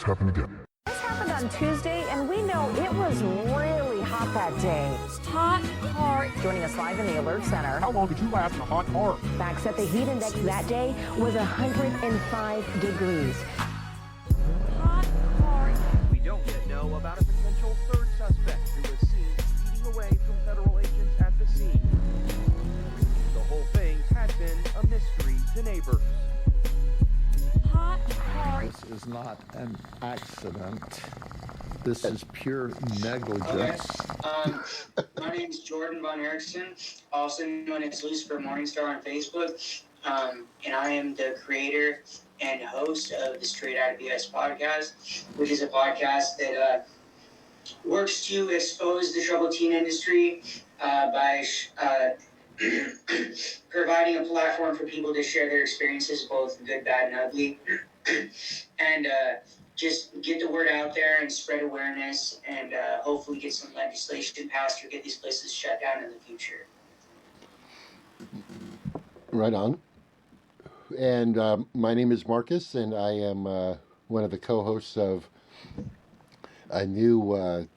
happen again. This happened on Tuesday, and we know it was really hot that day. Hot car. Joining us live in the Alert Center. How long did you last in a hot car? Facts that the heat index that day was 105 degrees. Hot car. We don't yet know about a potential third suspect who was seen speeding away from federal agents at the scene. The whole thing had been a mystery to neighbors. Hot car. This is not an accident. This is pure negligence. My name is Jordan von Erickson, also known as Lucipurr Morningstar on Facebook, and I am the creator and host of the Straight Outta BS podcast, which is a podcast that works to expose the troubled teen industry by providing a platform for people to share their experiences, both good, bad, and ugly, and just get the word out there and spread awareness, and hopefully get some legislation passed or get these places shut down in the future. Right on. And my name is Marcus, and I am one of the co-hosts of a new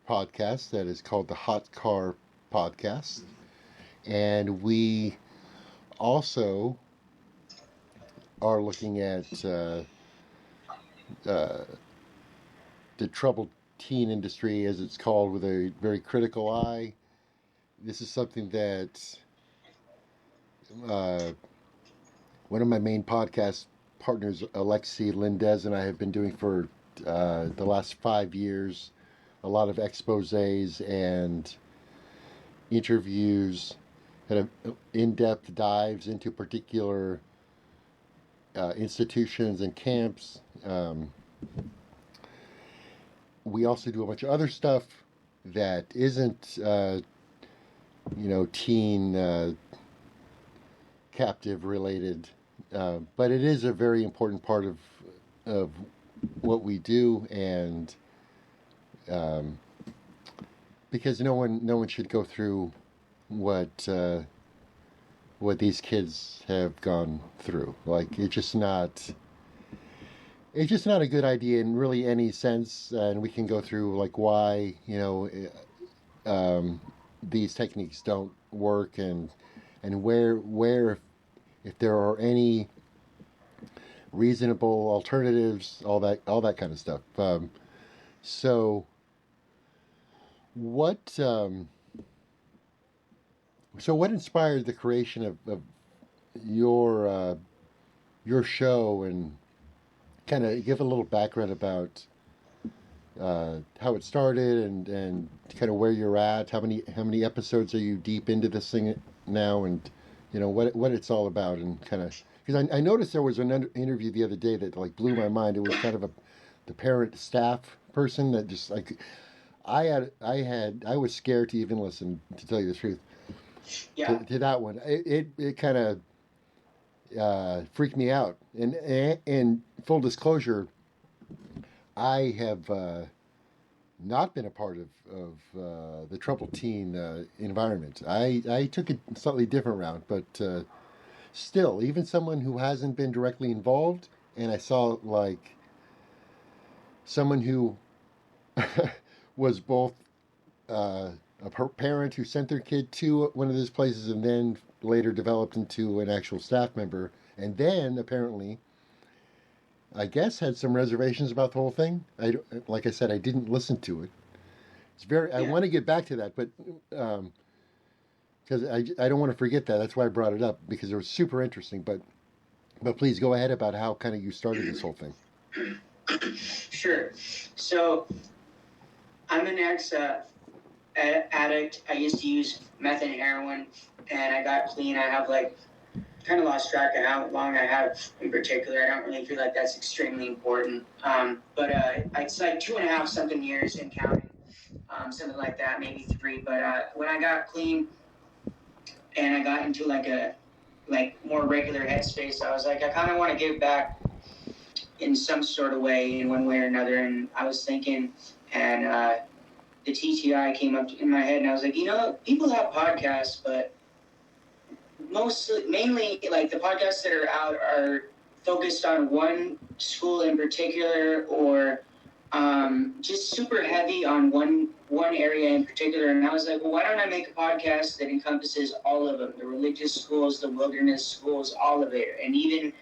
podcast that is called the Hot Car Podcast. And we also are looking at the troubled teen industry, as it's called, with a very critical eye. This is something that one of my main podcast partners, Alexi Lindez, and I have been doing for the last 5 years. A lot of exposés and interviews, kind of in-depth dives into particular institutions and camps. We also do a bunch of other stuff that isn't, teen captive related, but it is a very important part of what we do, and because no one should go through what these kids have gone through. Like, it's just not a good idea in really any sense. And we can go through like why these techniques don't work, and where if there are any reasonable alternatives, all that kind of stuff. So what inspired the creation of your show, and kind of give a little background about how it started and kind of where you're at? How many episodes are you deep into this thing now, and what it's all about, and kind of, because I noticed there was an interview the other day that like blew my mind. It was kind of the parent staff person that just like I was scared to even listen, to tell you the truth. Yeah. To that one, it kind of freaked me out. And full disclosure, I have not been a part of the troubled teen environment. I took a slightly different route, but still, even someone who hasn't been directly involved, and I saw like someone who was both a parent who sent their kid to one of those places and then later developed into an actual staff member, and then apparently, I guess, had some reservations about the whole thing. Like I said, I didn't listen to it. It's very. Yeah. I want to get back to that, but because I don't want to forget that. That's why I brought it up, because it was super interesting. But please go ahead about how kind of you started this whole thing. Sure. So I'm an ex-addict. I used to use meth and heroin, and I got clean. I have kind of lost track of how long I have in particular. I don't really feel like that's extremely important. But it's like 2.5 something years and counting, something like that, maybe 3. But when I got clean and I got into a more regular headspace, I was like, I kind of want to give back in some sort of way, in one way or another. And I was thinking, and the TTI came up in my head, and I was like, people have podcasts, but mainly the podcasts that are out are focused on one school in particular, or just super heavy on one area in particular. And I was like, well, why don't I make a podcast that encompasses all of them, the religious schools, the wilderness schools, all of it, and even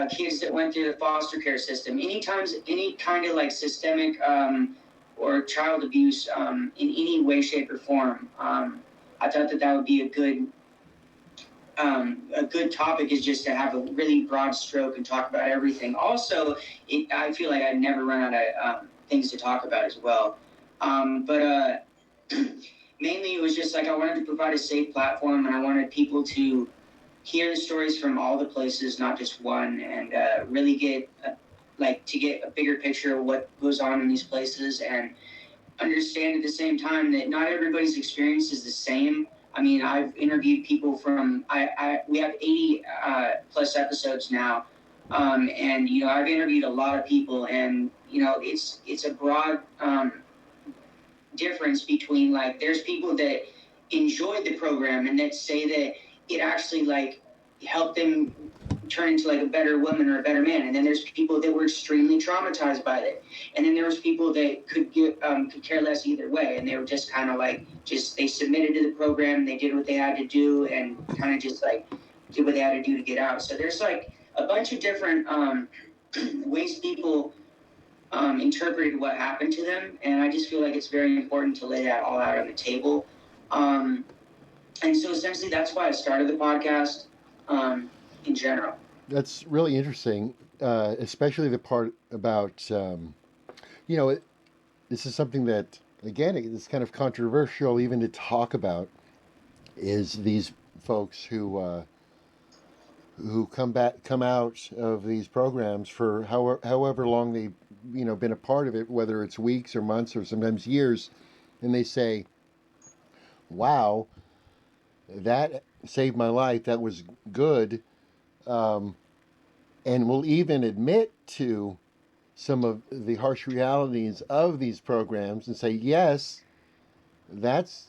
kids that went through the foster care system. Any kind of like systemic or child abuse in any way, shape, or form. I thought that would be a good topic, is just to have a really broad stroke and talk about everything. Also, I feel like I'd never run out of things to talk about as well. But mainly it was just like I wanted to provide a safe platform, and I wanted people to hear the stories from all the places, not just one, and really get a bigger picture of what goes on in these places, and understand at the same time that not everybody's experience is the same. I mean, I've interviewed people from, we have 80 plus episodes now. And, you know, I've interviewed a lot of people, and, you know, it's a broad difference between, like, there's people that enjoyed the program and that say that it actually, like, helped them turn into, like, a better woman or a better man. And then there's people that were extremely traumatized by it. And then there was people that could care less either way. And they were just kind of like, they submitted to the program, they did what they had to do, and kind of just like did what they had to do to get out. So there's like a bunch of different ways people interpreted what happened to them. And I just feel like it's very important to lay that all out on the table. And so essentially that's why I started the podcast in general. That's really interesting, especially the part about, this is something that, again, it's kind of controversial even to talk about, is these folks who come out of these programs for however long they've, been a part of it, whether it's weeks or months or sometimes years, and they say, wow, that saved my life, that was good, and will even admit to some of the harsh realities of these programs and say, yes, that's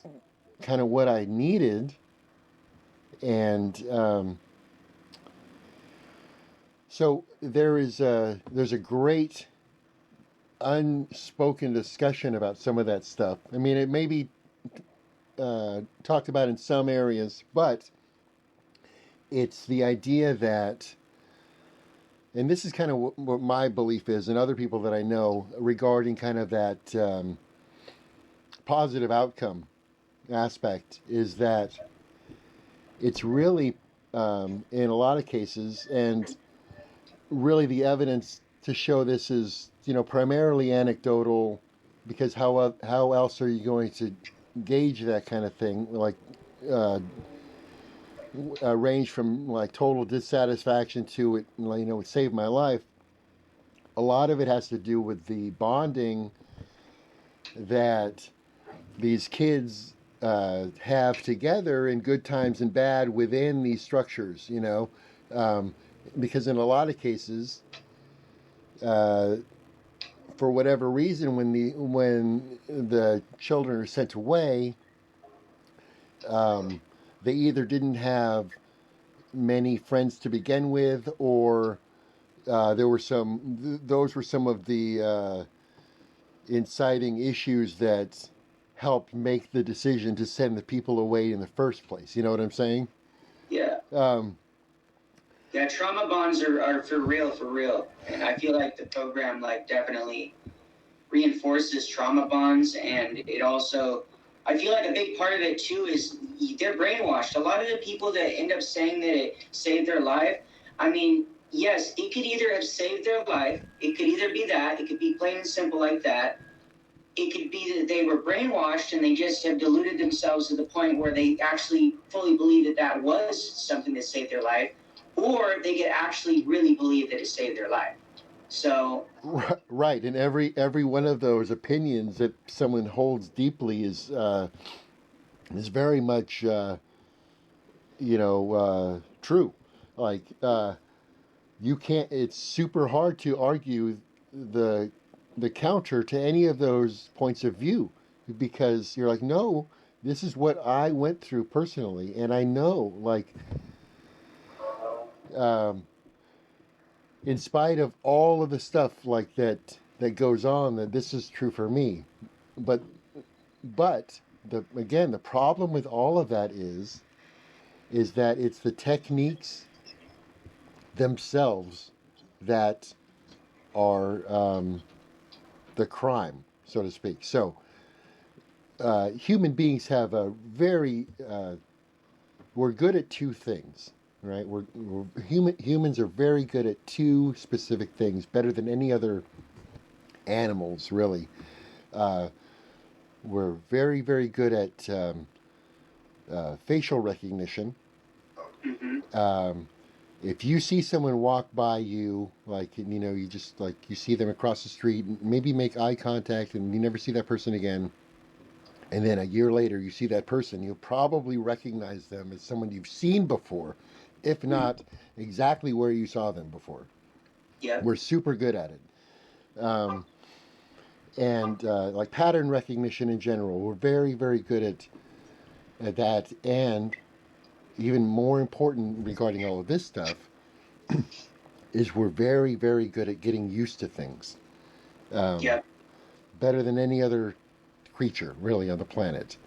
kind of what I needed. And so there's a great unspoken discussion about some of that stuff. I mean, it may be talked about in some areas, but it's the idea that, and this is kind of what my belief is, and other people that I know regarding kind of that positive outcome aspect, is that it's really, in a lot of cases, and really the evidence to show this is, primarily anecdotal, because how else are you going to gauge that kind of thing? Like, range from like total dissatisfaction to it, it saved my life. A lot of it has to do with the bonding that these kids have together in good times and bad within these structures, because in a lot of cases, for whatever reason, when the children are sent away, they either didn't have many friends to begin with, or those were some of the inciting issues that helped make the decision to send the people away in the first place. You know what I'm saying? Yeah. Yeah, trauma bonds are for real. And I feel like the program definitely reinforces trauma bonds, and it also, I feel like a big part of it too is they're brainwashed. A lot of the people that end up saying that it saved their life, I mean, yes, it could either have saved their life, it could either be that, it could be plain and simple like that. It could be that they were brainwashed and they just have deluded themselves to the point where they actually fully believe that was something that saved their life, or they could actually really believe that it saved their life. So right, and every one of those opinions that someone holds deeply is very much true. Like you can't. It's super hard to argue the counter to any of those points of view, because you're like, no, this is what I went through personally, and I know, in spite of all of the stuff like that goes on, that this is true for me. But the problem with all of that is that it's the techniques themselves that are the crime, so to speak. So human beings have a very we're good at two things, right? Humans are very good at two specific things, better than any other animals, really. We're very, very good at facial recognition. If you see someone walk by you, like, you just, like, you see them across the street, maybe make eye contact, and you never see that person again, and then a year later you see that person, you'll probably recognize them as someone you've seen before, if not exactly where you saw them before. Yeah. We're super good at it. And like pattern recognition in general, we're very, very good at that. And even more important regarding all of this stuff is we're very, very good at getting used to things. Better than any other creature, really, on the planet.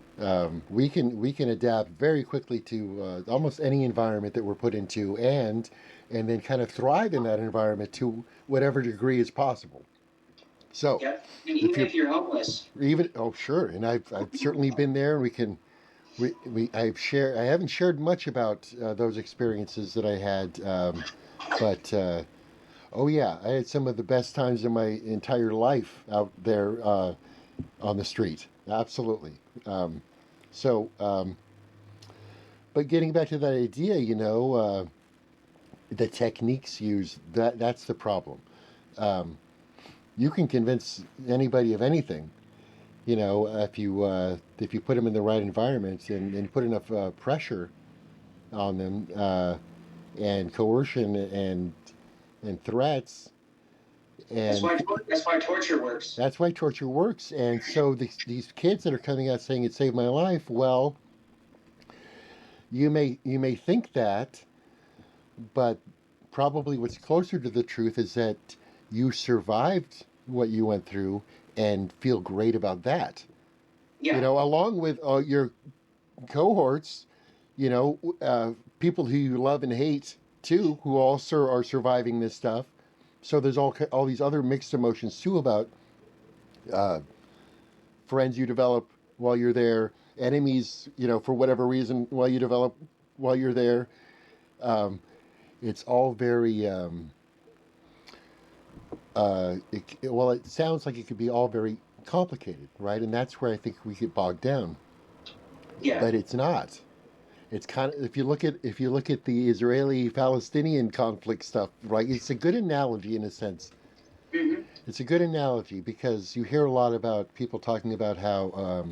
We can adapt very quickly to almost any environment that we're put into, and then kind of thrive in that environment to whatever degree is possible. So, even if you're homeless. Sure, and I've certainly been there. I haven't shared much about those experiences that I had, but I had some of the best times in my entire life out there on the street. Absolutely. But getting back to that idea, the techniques used, that's the problem. You can convince anybody of anything, if you put them in the right environment and put enough pressure on them, and coercion and threats. And that's why torture works. That's why torture works. And so these kids that are coming out saying it saved my life, well, you may think that, but probably what's closer to the truth is that you survived what you went through and feel great about that. Yeah. Along with your cohorts, people who you love and hate too, who also are surviving this stuff. So there's all these other mixed emotions too about friends you develop while you're there, enemies, for whatever reason while you're there. It's all very it sounds like it could be all very complicated, right? And that's where I think we get bogged down. Yeah. But it's not. It's kind of, if you look at the Israeli-Palestinian conflict stuff, right? It's a good analogy in a sense. Mm-hmm. It's a good analogy because you hear a lot about people talking about how,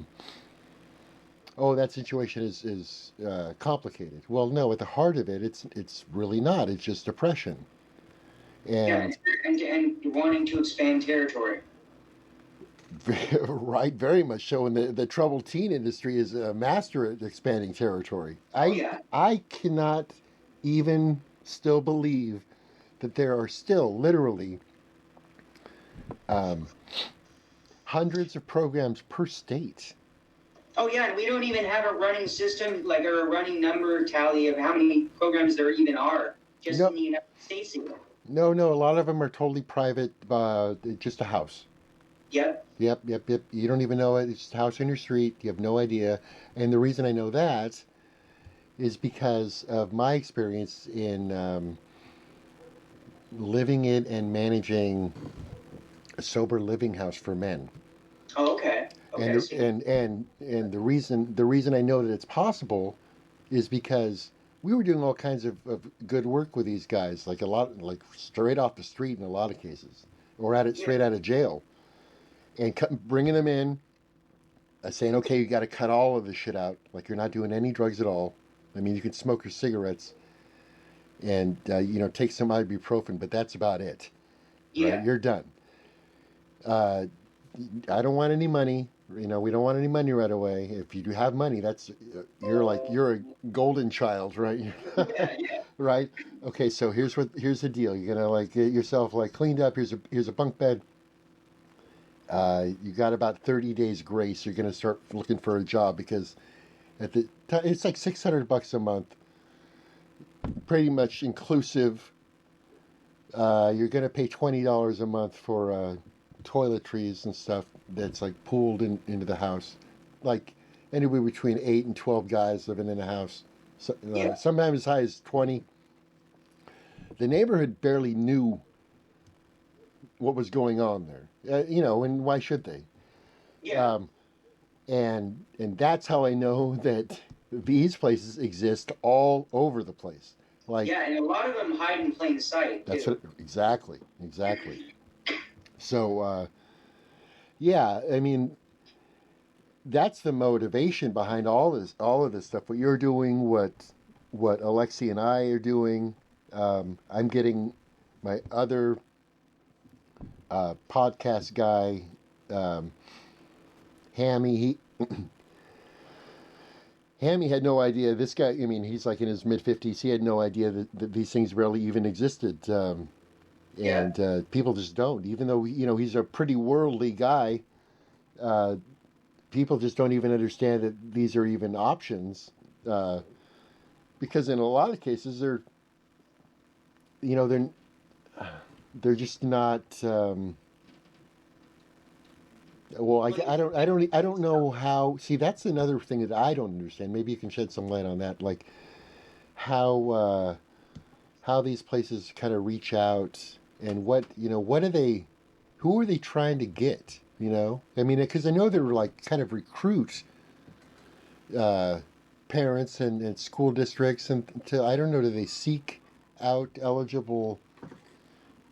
that situation is complicated. Well, no, at the heart of it, it's really not. It's just oppression. And wanting to expand territory. Right, very much so. And the troubled teen industry is a master at expanding territory. I cannot even still believe that there are still literally hundreds of programs per state. Oh yeah, and we don't even have a running system, like, or a running number tally of how many programs there even are, just in the United States. No, a lot of them are totally private, just a house. Yep. You don't even know it. It's just a house on your street. You have no idea. And the reason I know that is because of my experience in living in and managing a sober living house for men. Oh, okay. And the reason I know that it's possible is because we were doing all kinds of good work with these guys, like straight off the street in a lot of cases, or straight out of jail. And bringing them in, saying, okay, you got to cut all of this shit out. Like, you're not doing any drugs at all. I mean, you can smoke your cigarettes and, take some ibuprofen, but that's about it. Yeah. Right? You're done. I don't want any money. You know, we don't want any money right away. If you do have money, that's you're a golden child, right? Yeah, yeah. Right. Okay. So here's the deal. You're gonna like get yourself like cleaned up. Here's a bunk bed. You got about 30 days grace. You're gonna start looking for a job because at the time it's like $600 a month, pretty much inclusive. You're gonna pay $20 a month for toiletries and stuff that's like pooled into the house, like anywhere between 8 and 12 guys living in a house, so, sometimes as high as 20. The neighborhood barely knew what was going on there, you know, and why should they? Yeah. And that's how I know that these places exist all over the place. Like, yeah, and a lot of them hide in plain sight. That's too. Exactly. So, yeah, I mean, that's the motivation behind all of this stuff. What you're doing, what Alexi and I are doing. I'm getting my other podcast guy, Hammy. Hammy had no idea. This guy, I mean, he's like in his mid-50s. He had no idea that these things really even existed. And people just don't. Even though, you know, he's a pretty worldly guy, people just don't even understand that these are even options. Because in a lot of cases, they're just not... Well, I don't know how. See, that's another thing that I don't understand. Maybe you can shed some light on that, like how these places kind of reach out and what are they? Who are they trying to get? You know, I mean, because I know they're like kind of recruit parents and school districts and I don't know. Do they seek out eligible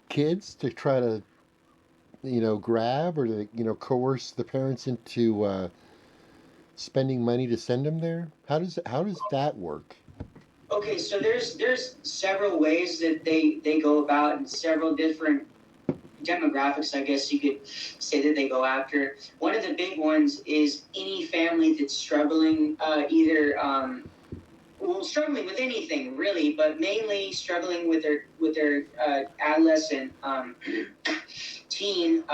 kids to try to grab, or to, coerce the parents into spending money to send them there? How does that work? Okay, so there's several ways that they go about, and several different demographics, I guess you could say, that they go after. One of the big ones is any family that's struggling, struggling with anything really, but mainly struggling with their adolescent teen.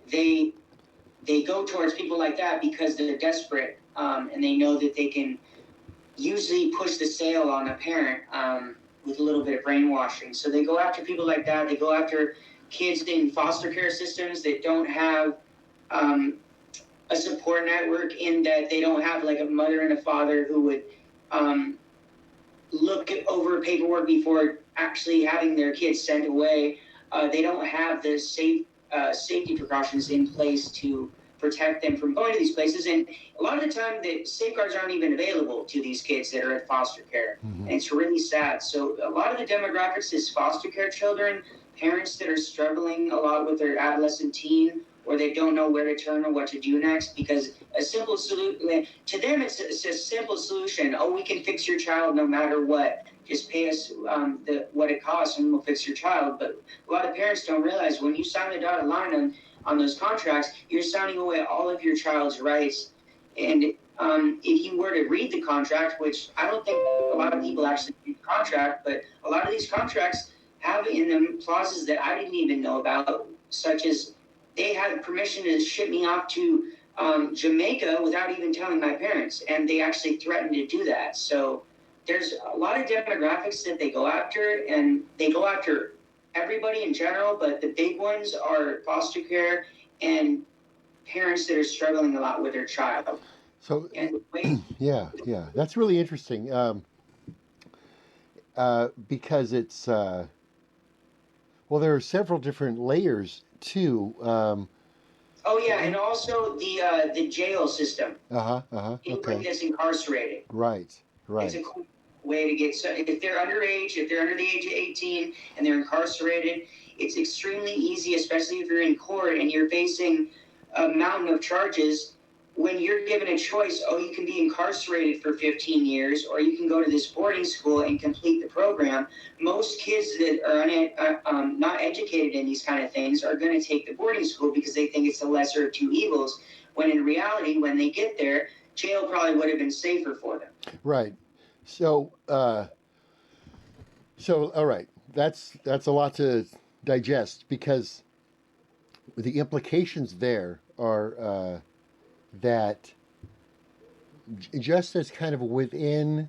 They go towards people like that because they're desperate, and they know that they can usually push the sale on a parent with a little bit of brainwashing. So they go after people like that. They go after kids in foster care systems that don't have a support network, in that they don't have like a mother and a father who would look over paperwork before actually having their kids sent away. They don't have the safety precautions in place to protect them from going to these places. And a lot of the time, the safeguards aren't even available to these kids that are in foster care. Mm-hmm. And it's really sad. So a lot of the demographics is foster care children, parents that are struggling a lot with their adolescent teen, or they don't know where to turn or what to do next, because a simple solution, to them, it's a simple solution. Oh, we can fix your child no matter what. Just pay us what it costs and we'll fix your child. But a lot of parents don't realize when you sign the dotted line on those contracts, you're signing away all of your child's rights. And if you were to read the contract, which I don't think a lot of people actually read the contract, but a lot of these contracts have in them clauses that I didn't even know about, such as they had permission to ship me off to Jamaica without even telling my parents, and they actually threatened to do that. So there's a lot of demographics that they go after, and they go after everybody in general, but the big ones are foster care and parents that are struggling a lot with their child. So, yeah, that's really interesting, because it's, there are several different layers too. And also the jail system. Okay. That's incarcerated. Right. It's a cool way to get. So if they're underage, if they're under the age of 18 and they're incarcerated, it's extremely easy, especially if you're in court and you're facing a mountain of charges. when you're given a choice, oh, you can be incarcerated for 15 years, or you can go to this boarding school and complete the program, most kids that are not educated in these kind of things are going to take the boarding school because they think it's the lesser of two evils, when in reality, when they get there, jail probably would have been safer for them. Right. So, all right, that's a lot to digest, because the implications there are that just as kind of within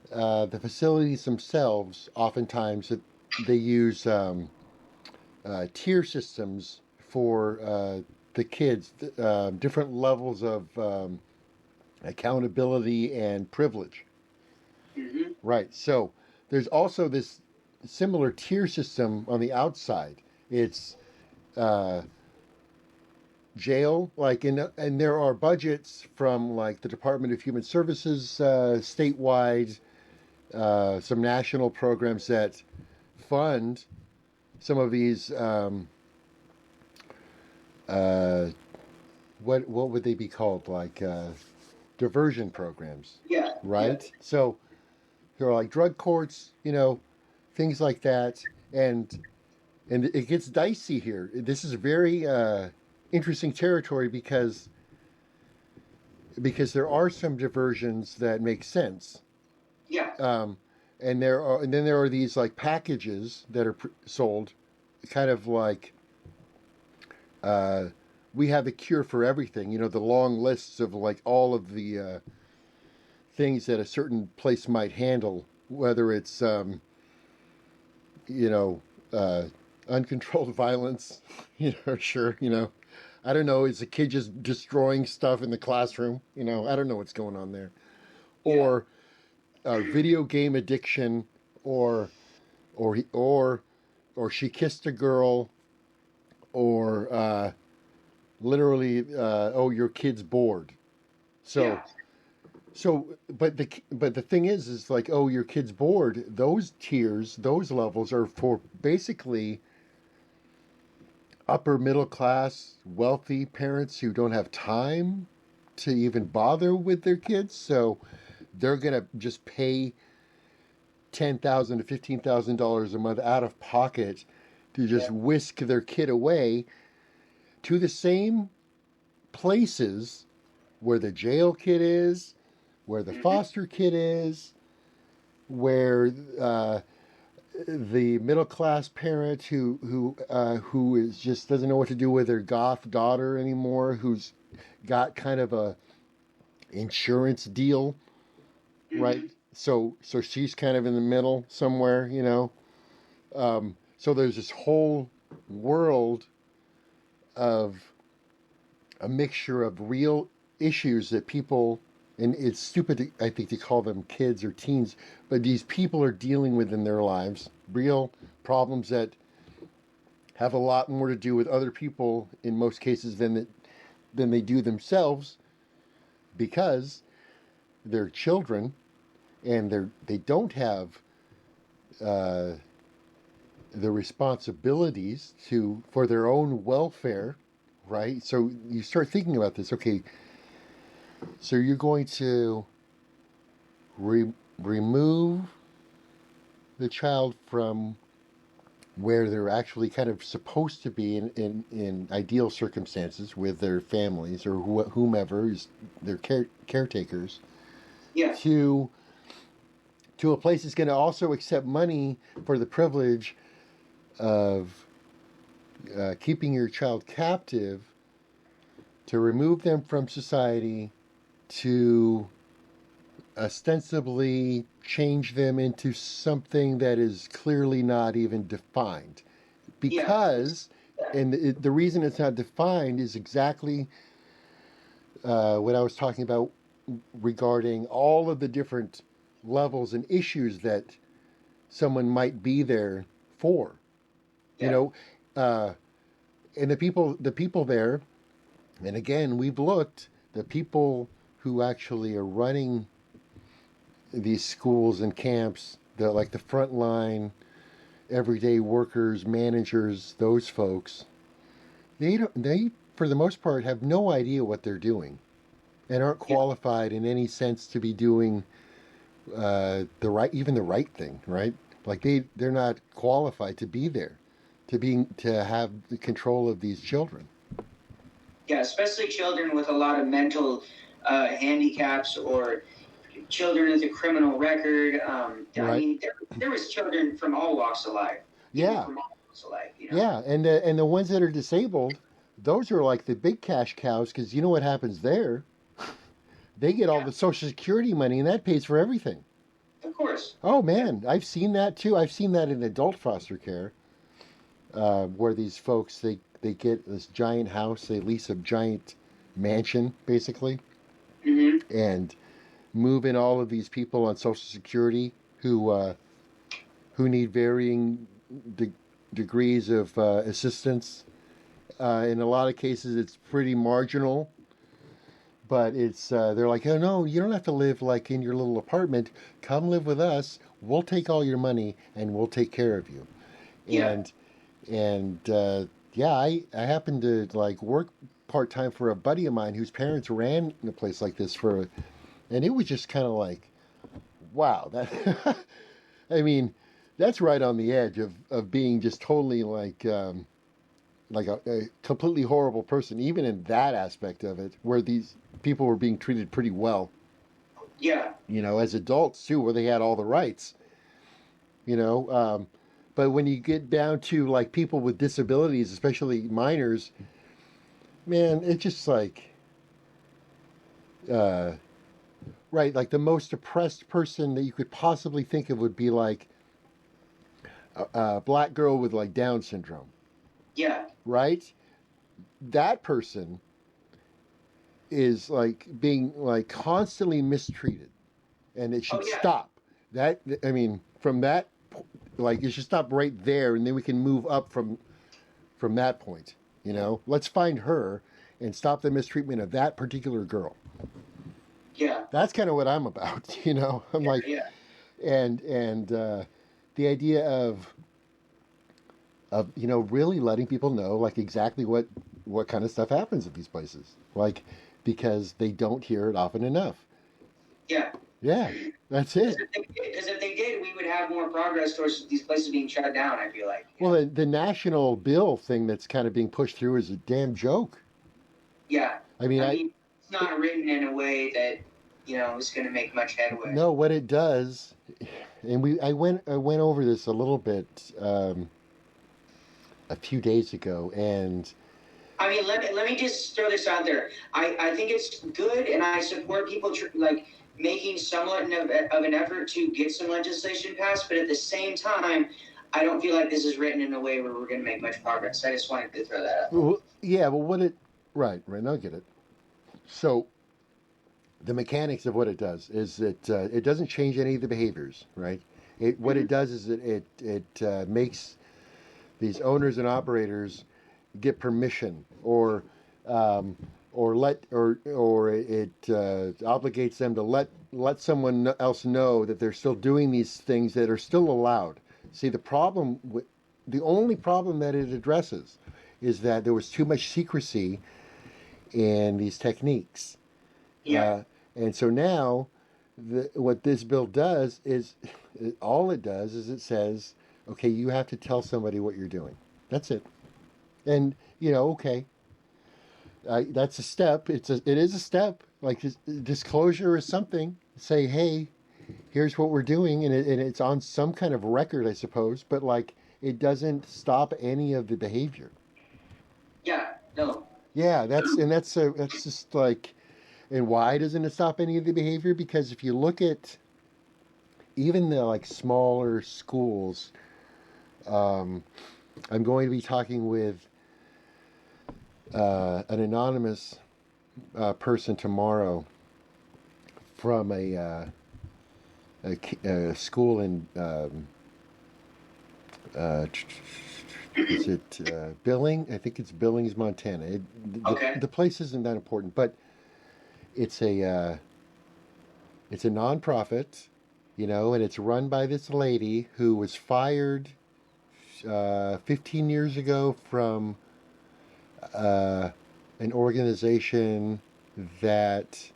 the facilities themselves, oftentimes they use tier systems for the kids, different levels of accountability and privilege. Mm-hmm. Right. So there's also this similar tier system on the outside. It's jail, and there are budgets from like the Department of Human Services statewide, some national programs that fund some of these. What would they be called? Like diversion programs. Yeah. Right. Yeah. So there are like drug courts, things like that, and it gets dicey here. This is very interesting territory because there are some diversions that make sense. Yeah. And then there are these like packages that are sold, kind of like we have the cure for everything. The long lists of like all of the things that a certain place might handle, whether it's uncontrolled violence, sure, I don't know, is a kid just destroying stuff in the classroom? I don't know what's going on there. Yeah. Or video game addiction, or she kissed a girl, or literally, your kid's bored. So, but the thing is like, oh, your kid's bored. Those tiers, those levels are for basically upper middle class, wealthy parents who don't have time to even bother with their kids. So they're gonna just pay $10,000 to $15,000 a month out of pocket to just whisk their kid away to the same places where the jail kid is, where the foster kid is, where the middle class parent who is just doesn't know what to do with their goth daughter anymore, who's got kind of a insurance deal, right? So she's kind of in the middle somewhere, so there's this whole world of a mixture of real issues that people, and it's stupid, I think, to call them kids or teens, but these people are dealing with in their lives, real problems that have a lot more to do with other people in most cases than they do themselves, because they're children and they don't have the responsibilities for their own welfare, right? So you start thinking about this. Okay, so you're going to remove the child from where they're actually kind of supposed to be in ideal circumstances with their families or whomever is their caretakers, to a place that's going to also accept money for the privilege of keeping your child captive, to remove them from society, to ostensibly change them into something that is clearly not even defined. Because, and the reason it's not defined is exactly what I was talking about regarding all of the different levels and issues that someone might be there for. And the people there, and again, we've looked, the people who actually are running these schools and camps, the frontline, everyday workers, managers, those folks, they for the most part have no idea what they're doing. and aren't qualified in any sense to be doing the right thing, right? Like they're not qualified to be there, to have the control of these children. Yeah, especially children with a lot of mental handicaps or children with a criminal record. Right. I mean, there was children from all walks of life. Yeah. From all walks of life, you know? Yeah, and the ones that are disabled, those are like the big cash cows, because you know what happens there? They get all the Social Security money, and that pays for everything. Of course. Oh, man, I've seen that, too. I've seen that in adult foster care, where these folks, they get this giant house, they lease a giant mansion, basically, and move in all of these people on Social Security who need varying degrees of assistance. In a lot of cases, it's pretty marginal. But it's they're like, oh no, you don't have to live like in your little apartment. Come live with us. We'll take all your money and we'll take care of you. Yeah. I happen to like work part time for a buddy of mine whose parents ran a place like this and it was just kind of like, wow, that. I mean, that's right on the edge of being just totally like a completely horrible person, even in that aspect of it, where these people were being treated pretty well. Yeah. You know, as adults too, where they had all the rights. You know, but when you get down to like people with disabilities, especially minors, man, it's just like, right, like the most oppressed person that you could possibly think of would be like a black girl with like Down syndrome. Yeah. Right? That person is like being like constantly mistreated, and it should stop. That, I mean, from that, like it should stop right there, and then we can move up from that point. You know, let's find her and stop the mistreatment of that particular girl. Yeah. That's kind of what I'm about. You know, I'm like, and the idea of you know, really letting people know like exactly what kind of stuff happens at these places, like, because they don't hear it often enough. Yeah. Yeah, that's it. Because if they did, we would have more progress towards these places being shut down, I feel like. Well, the national bill thing that's kind of being pushed through is a damn joke. Yeah. I mean, it's not written in a way that, you know, is going to make much headway. No, what it does, and I went over this a little bit a few days ago, and I mean, let me just throw this out there. I think it's good, and I support people like making somewhat of an effort to get some legislation passed, but at the same time, I don't feel like this is written in a way where we're going to make much progress. I just wanted to throw that out. Well, yeah, well, right, I get it. So, the mechanics of what it does is that it doesn't change any of the behaviors, right? What it does is it makes these owners and operators get permission, or it obligates them to let someone else know that they're still doing these things that are still allowed. See, the only problem that it addresses is that there was too much secrecy in these techniques. Yeah. And so now, what this bill does is, all it does is it says, okay, you have to tell somebody what you're doing. That's it. And, you know, okay, that's a step. It is a step. Like, disclosure is something. Say, hey, here's what we're doing, and it's on some kind of record, I suppose. But like, it doesn't stop any of the behavior. Yeah. No. Yeah, that's just like, and why doesn't it stop any of the behavior? Because if you look at even the like smaller schools, I'm going to be talking with an anonymous person tomorrow from a school in is it Billings? I think it's Billings, Montana. The place isn't that important, but it's a nonprofit, you know, and it's run by this lady who was fired 15 years ago from an organization that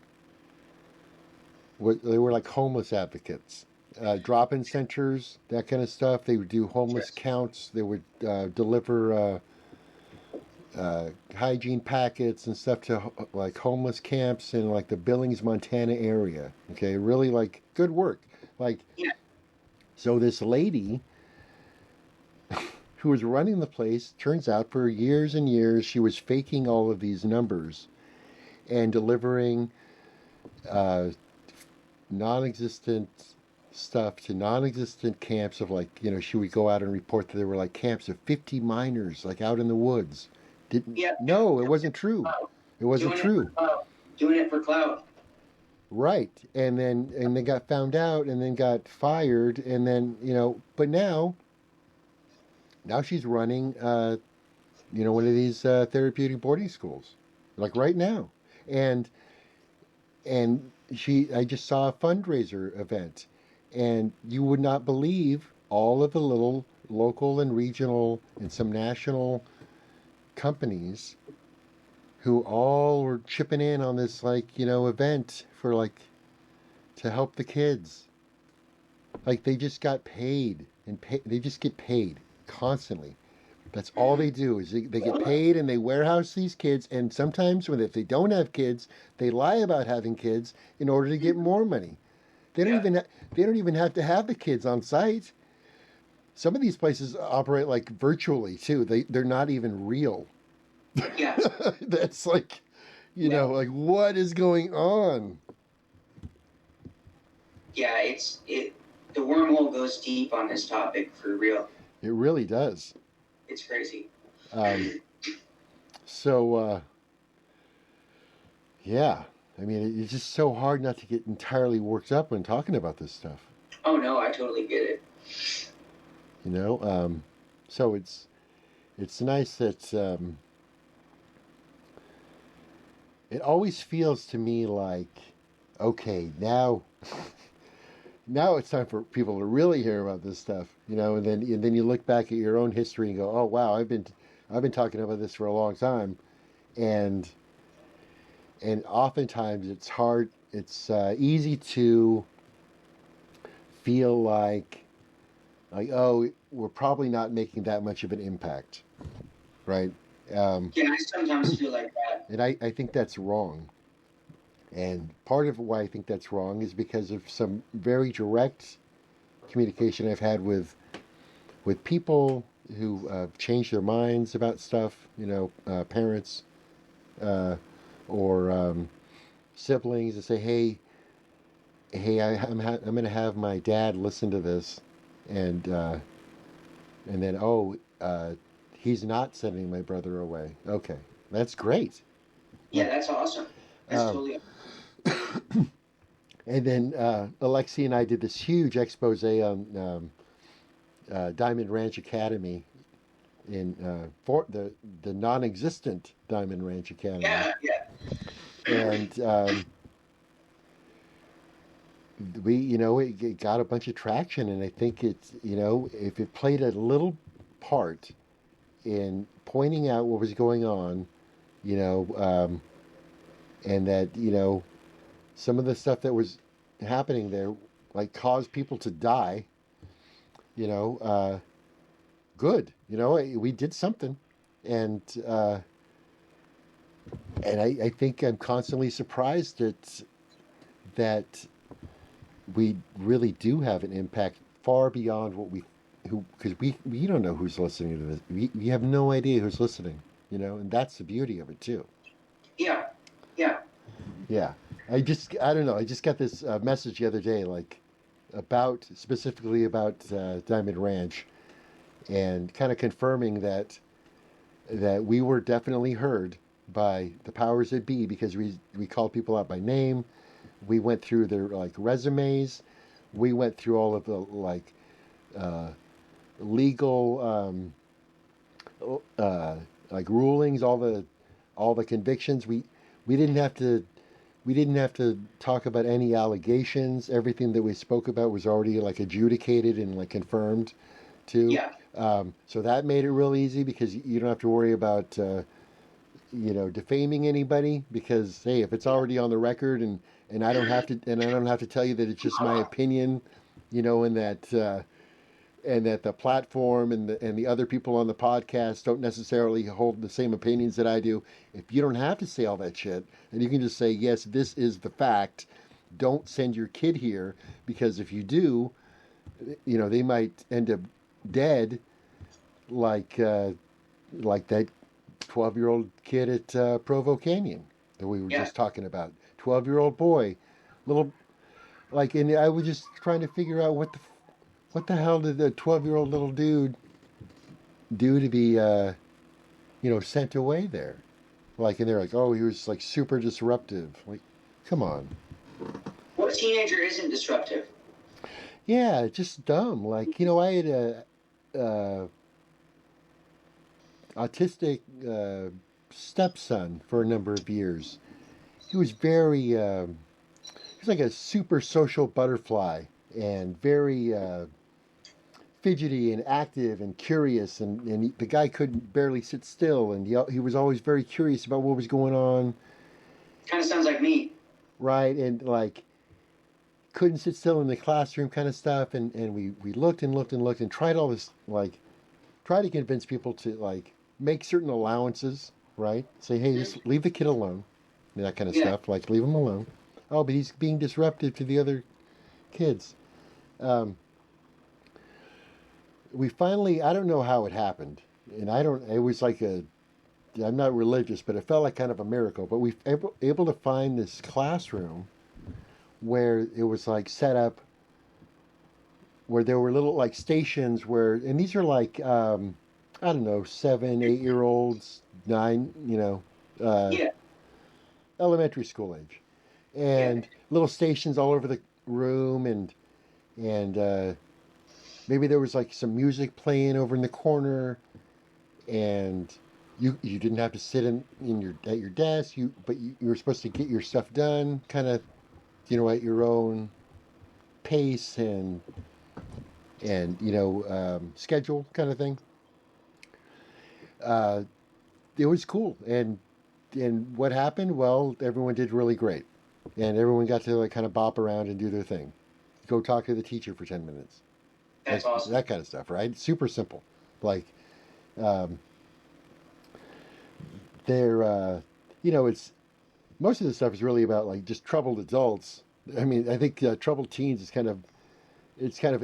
they were like homeless advocates, drop-in centers, that kind of stuff. They would do homeless counts. They would deliver hygiene packets and stuff to like homeless camps in like the Billings, Montana area. Okay, really like good work. Like, so this lady who was running the place, turns out for years and years she was faking all of these numbers and delivering non-existent stuff to non-existent camps of like, she would go out and report that there were like camps of 50 minors like out in the woods. No, it wasn't true. It wasn't true. Doing it for clout. Right. And they got found out and then got fired and then, but now she's running one of these therapeutic boarding schools. Like right now. And I just saw a fundraiser event, and you would not believe all of the little local and regional and some national companies who all were chipping in on this event for to help the kids. Like they just got paid they just get paid constantly. That's all they do is they get paid and they warehouse these kids, and sometimes if they don't have kids, they lie about having kids in order to get more money. They don't even have to have the kids on site. Some of these places operate like virtually too. They're not even real. Yeah. That's like what is going on? Yeah, the wormhole goes deep on this topic for real. It really does. It's crazy. Yeah. I mean, it's just so hard not to get entirely worked up when talking about this stuff. Oh, no, I totally get it. So it's nice that it always feels to me like, okay, now it's time for people to really hear about this stuff, and then you look back at your own history and go, oh wow, I've been talking about this for a long time, and oftentimes it's hard. It's easy to feel like oh, we're probably not making that much of an impact, right? Yeah, I sometimes feel like that, and I think that's wrong. And part of why I think that's wrong is because of some very direct communication I've had with people who have changed their minds about stuff, parents or siblings, and say, hey, I'm going to have my dad listen to this, and then he's not sending my brother away. Okay, that's great. Yeah, that's awesome. That's totally. And then Alexi and I did this huge expose on Diamond Ranch Academy for the non-existent Diamond Ranch Academy. Yeah. And it got a bunch of traction, and I think it's if it played a little part in pointing out what was going on, and that some of the stuff that was happening there, caused people to die. Good. We did something, and I think I'm constantly surprised that we really do have an impact far beyond because we don't know who's listening to this. We have no idea who's listening. And that's the beauty of it too. Yeah. Yeah. I don't know. I just got this message the other day, specifically about Diamond Ranch, and kind of confirming that we were definitely heard by the powers that be, because we called people out by name. We went through their resumes. We went through all of the legal rulings, all the convictions. We didn't have to talk about any allegations. Everything that we spoke about was already adjudicated and confirmed too. Yeah. So that made it real easy, because you don't have to worry about defaming anybody, because hey, if it's already on the record and and I don't have to tell you that it's just my opinion, you know, and that the platform and the other people on the podcast don't necessarily hold the same opinions that I do. If you don't have to say all that shit, and you can just say, yes, this is the fact, don't send your kid here, because if you do, you know, they might end up dead, like that 12-year-old kid at Provo Canyon that we were just talking about. 12-year-old boy, little, like, and I was just trying to figure out what the hell did the 12-year-old little dude do to be, you know, sent away there? Like, and they're like, oh, he was like super disruptive. Like, come on. What teenager isn't disruptive? Yeah, just dumb. Like, you know, I had a autistic stepson for a number of years. He was very, he was like a super social butterfly and very fidgety and active and curious, and the guy couldn't barely sit still, and he was always very curious about what was going on. Kind of sounds like me. Right, and like couldn't sit still in the classroom kind of stuff, and we looked and tried all this, like, try to convince people to like make certain allowances, right? Say, hey, just leave the kid alone, that kind of stuff, like leave him alone. Oh, but he's being disruptive to the other kids. We finally, I don't know how it happened, and it was like I'm not religious, but it felt like kind of a miracle, but we were able to find this classroom where it was like set up, where there were little like stations where, and these are like, I don't know, 7, 8-year-olds, 9, you know, elementary school age, and little stations all over the room, and maybe there was like some music playing over in the corner, and you didn't have to sit at your desk, but you were supposed to get your stuff done, kind of, you know, at your own pace and you know, schedule kind of thing. It was cool, and what happened? Well, everyone did really great, and everyone got to like kind of bop around and do their thing. Go talk to the teacher for 10 minutes. That's awesome. That kind of stuff, right? Super simple. Like, they're, you know, it's, most of the stuff is really about like just troubled adults. I mean, I think troubled teens is kind of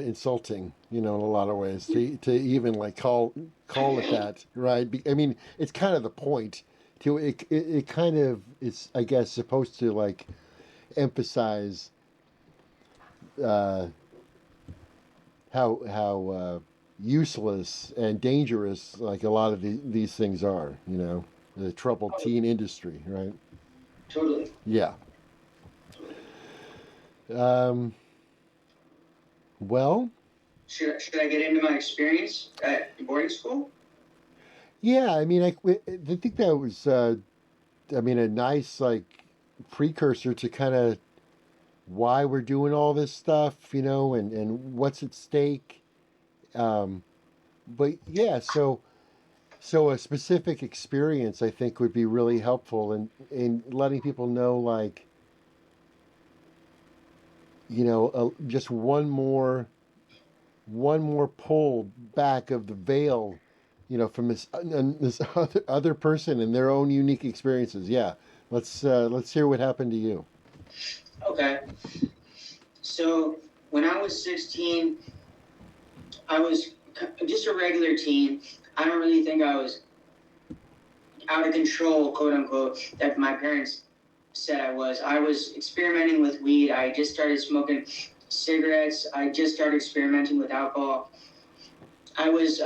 insulting, you know, in a lot of ways to even like call it that, right? I mean, it's kind of the point. It kind of is, I guess, supposed to like emphasize how useless and dangerous like a lot of these things are, you know, the troubled teen industry, right? Totally. Yeah. Well, should I get into my experience at boarding school? Yeah, I mean, I think that was, I mean, a nice like precursor to kind of why we're doing all this stuff, you know, and what's at stake. But yeah, so a specific experience I think would be really helpful in letting people know, like, you know, just one more pull back of the veil, you know, from this other person and their own unique experiences. Yeah, let's hear what happened to you. Okay. So when I was 16, I was just a regular teen. I don't really think I was out of control, quote unquote, that my parents said I was. I was experimenting with weed. I just started smoking cigarettes. I just started experimenting with alcohol. I was,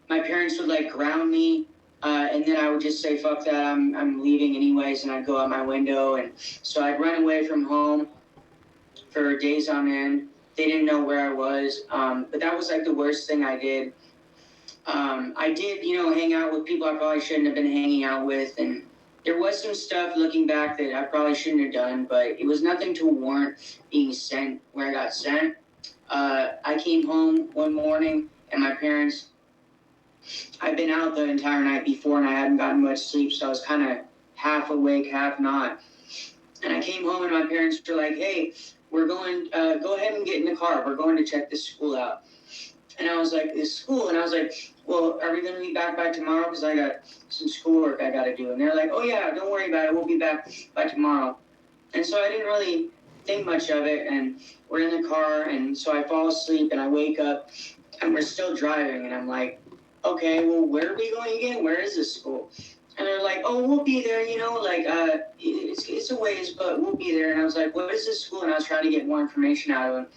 my parents would like ground me, and then I would just say, fuck that, I'm leaving anyways, and I'd go out my window. And so I'd run away from home for days on end. They didn't know where I was, but that was like the worst thing I did. I did, you know, hang out with people I probably shouldn't have been hanging out with, and there was some stuff looking back that I probably shouldn't have done, but it was nothing to warrant being sent where I got sent. I came home one morning, and my parents, I'd been out the entire night before, and I hadn't gotten much sleep, so I was kind of half awake, half not. And I came home and my parents were like, hey, we're going, go ahead and get in the car. We're going to check this school out. And I was like, this school? And I was like, well, are we going to be back by tomorrow? Because I got some schoolwork I got to do. And they're like, oh, yeah, don't worry about it. We'll be back by tomorrow. And so I didn't really think much of it. And we're in the car. And so I fall asleep and I wake up and we're still driving. And I'm like, okay, well, where are we going again? Where is this school? And they're like, oh, we'll be there, you know, like, it's a ways, but we'll be there. And I was like, what is this school? And I was trying to get more information out of them.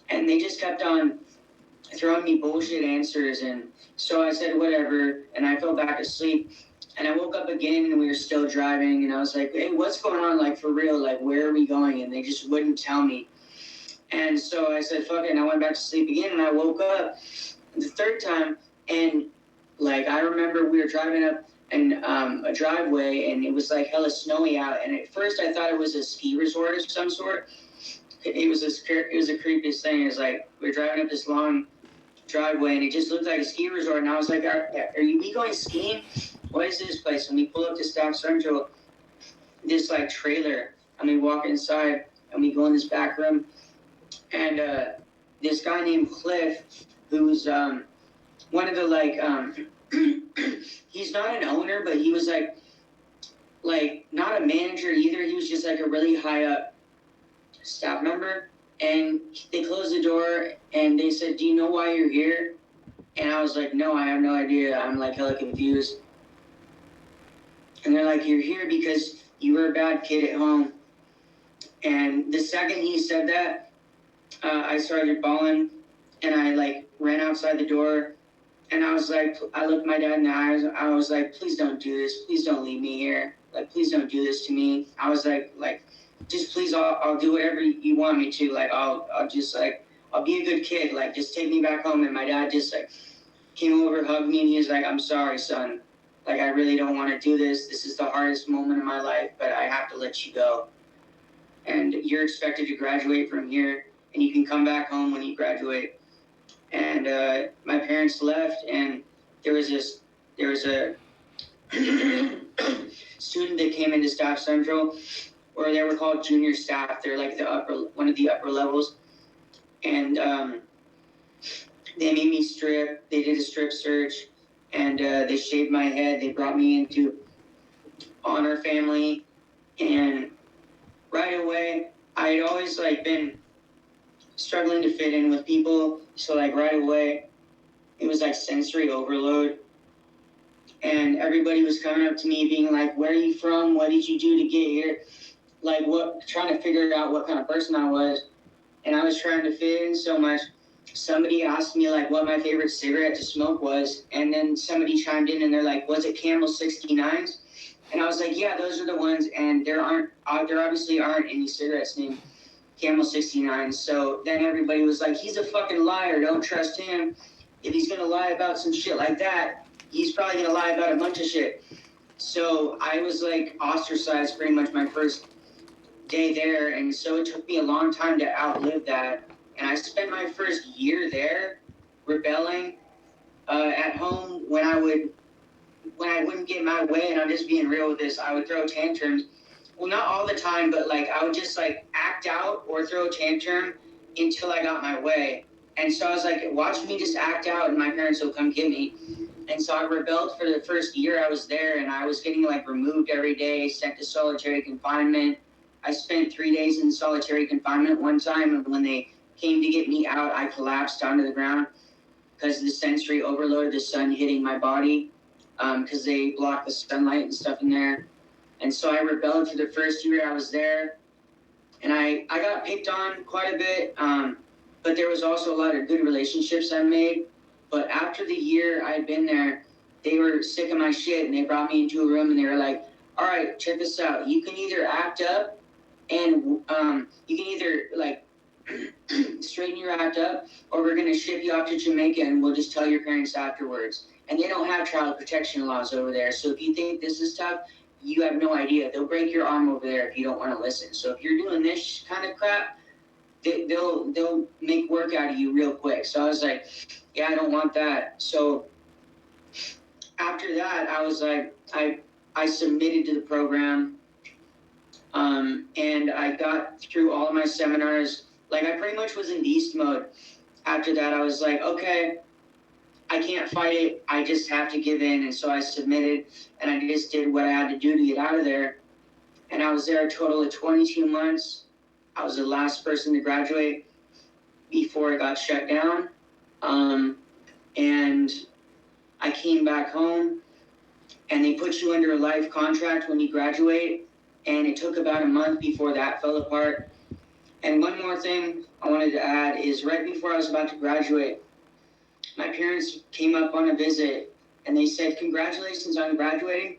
And they just kept on throwing me bullshit answers. And so I said, whatever. And I fell back asleep. And I woke up again and we were still driving. And I was like, hey, what's going on? Like, for real? Like, where are we going? And they just wouldn't tell me. And so I said, fuck it. And I went back to sleep again. And I woke up the third time. And, like, I remember we were driving up a driveway, and it was like hella snowy out. And at first, I thought it was a ski resort of some sort. It was the creepiest thing. It was like we were driving up this long driveway, and it just looked like a ski resort. And I was like, "Are we going skiing? What is this place?" And we pull up to Staff Central, this like trailer, and we walk inside, and we go in this back room, and this guy named Cliff, who's one of the like he's not an owner, but he was like not a manager either. He was just like a really high up staff member. And they closed the door and they said, do you know why you're here? And I was like, no, I have no idea. I'm like hella confused. And they're like, you're here because you were a bad kid at home. And the second he said that, I started bawling and I like ran outside the door. And I was like, I looked my dad in the eyes. I was like, please don't do this. Please don't leave me here. Like, please don't do this to me. I was like, just please, I'll do whatever you want me to. Like, I'll just like, I'll be a good kid. Like, just take me back home. And my dad just like came over, hugged me, and he was like, I'm sorry, son. Like, I really don't want to do this. This is the hardest moment of my life, but I have to let you go. And you're expected to graduate from here, and you can come back home when you graduate. And my parents left, and there was a student that came into Staff Central, or they were called junior staff. They're like one of the upper levels. And they made me strip. They did a strip search, and they shaved my head. They brought me into Honor Family, and right away, I had always like been struggling to fit in with people. So like right away, it was like sensory overload. And everybody was coming up to me being like, where are you from? What did you do to get here? Like trying to figure out what kind of person I was. And I was trying to fit in so much. Somebody asked me like what my favorite cigarette to smoke was. And then somebody chimed in and they're like, was it Camel 69s? And I was like, yeah, those are the ones. And there obviously aren't any cigarettes named Camel 69. So then everybody was like, he's a fucking liar. Don't trust him. If he's going to lie about some shit like that, he's probably going to lie about a bunch of shit. So I was like ostracized pretty much my first day there. And so it took me a long time to outlive that. And I spent my first year there rebelling at home when I wouldn't get my way. And I'm just being real with this. I would throw tantrums. Well, not all the time, but like I would just like act out or throw a tantrum until I got my way. And so I was like, watch me just act out and my parents will come get me. And so I rebelled for the first year I was there, and I was getting like removed every day, sent to solitary confinement. I spent 3 days in solitary confinement one time, and when they came to get me out, I collapsed onto the ground because of the sensory overload, the sun hitting my body, because they blocked the sunlight and stuff in there. And so I rebelled for the first year I was there, and I got picked on quite a bit, but there was also a lot of good relationships I made. But after the year I had been there, they were sick of my shit, and they brought me into a room, and they were like, all right, check this out. You can either act up, and you can either, like, straighten your act up, or we're going to ship you off to Jamaica, and we'll just tell your parents afterwards. And they don't have child protection laws over there, so if you think this is tough, you have no idea. They'll break your arm over there if you don't want to listen. So if you're doing this kind of crap, they'll make work out of you real quick. So I was like, yeah, I don't want that. So after that, I was like, I submitted to the program, And I got through all of my seminars. Like, I pretty much was in beast mode. After that, I was like, okay, I can't fight it. I just have to give in. And so I submitted, and I just did what I had to do to get out of there. And I was there a total of 22 months. I was the last person to graduate before it got shut down. And I came back home, and they put you under a life contract when you graduate. And it took about a month before that fell apart. And one more thing I wanted to add is right before I was about to graduate, my parents came up on a visit, and they said, congratulations on graduating.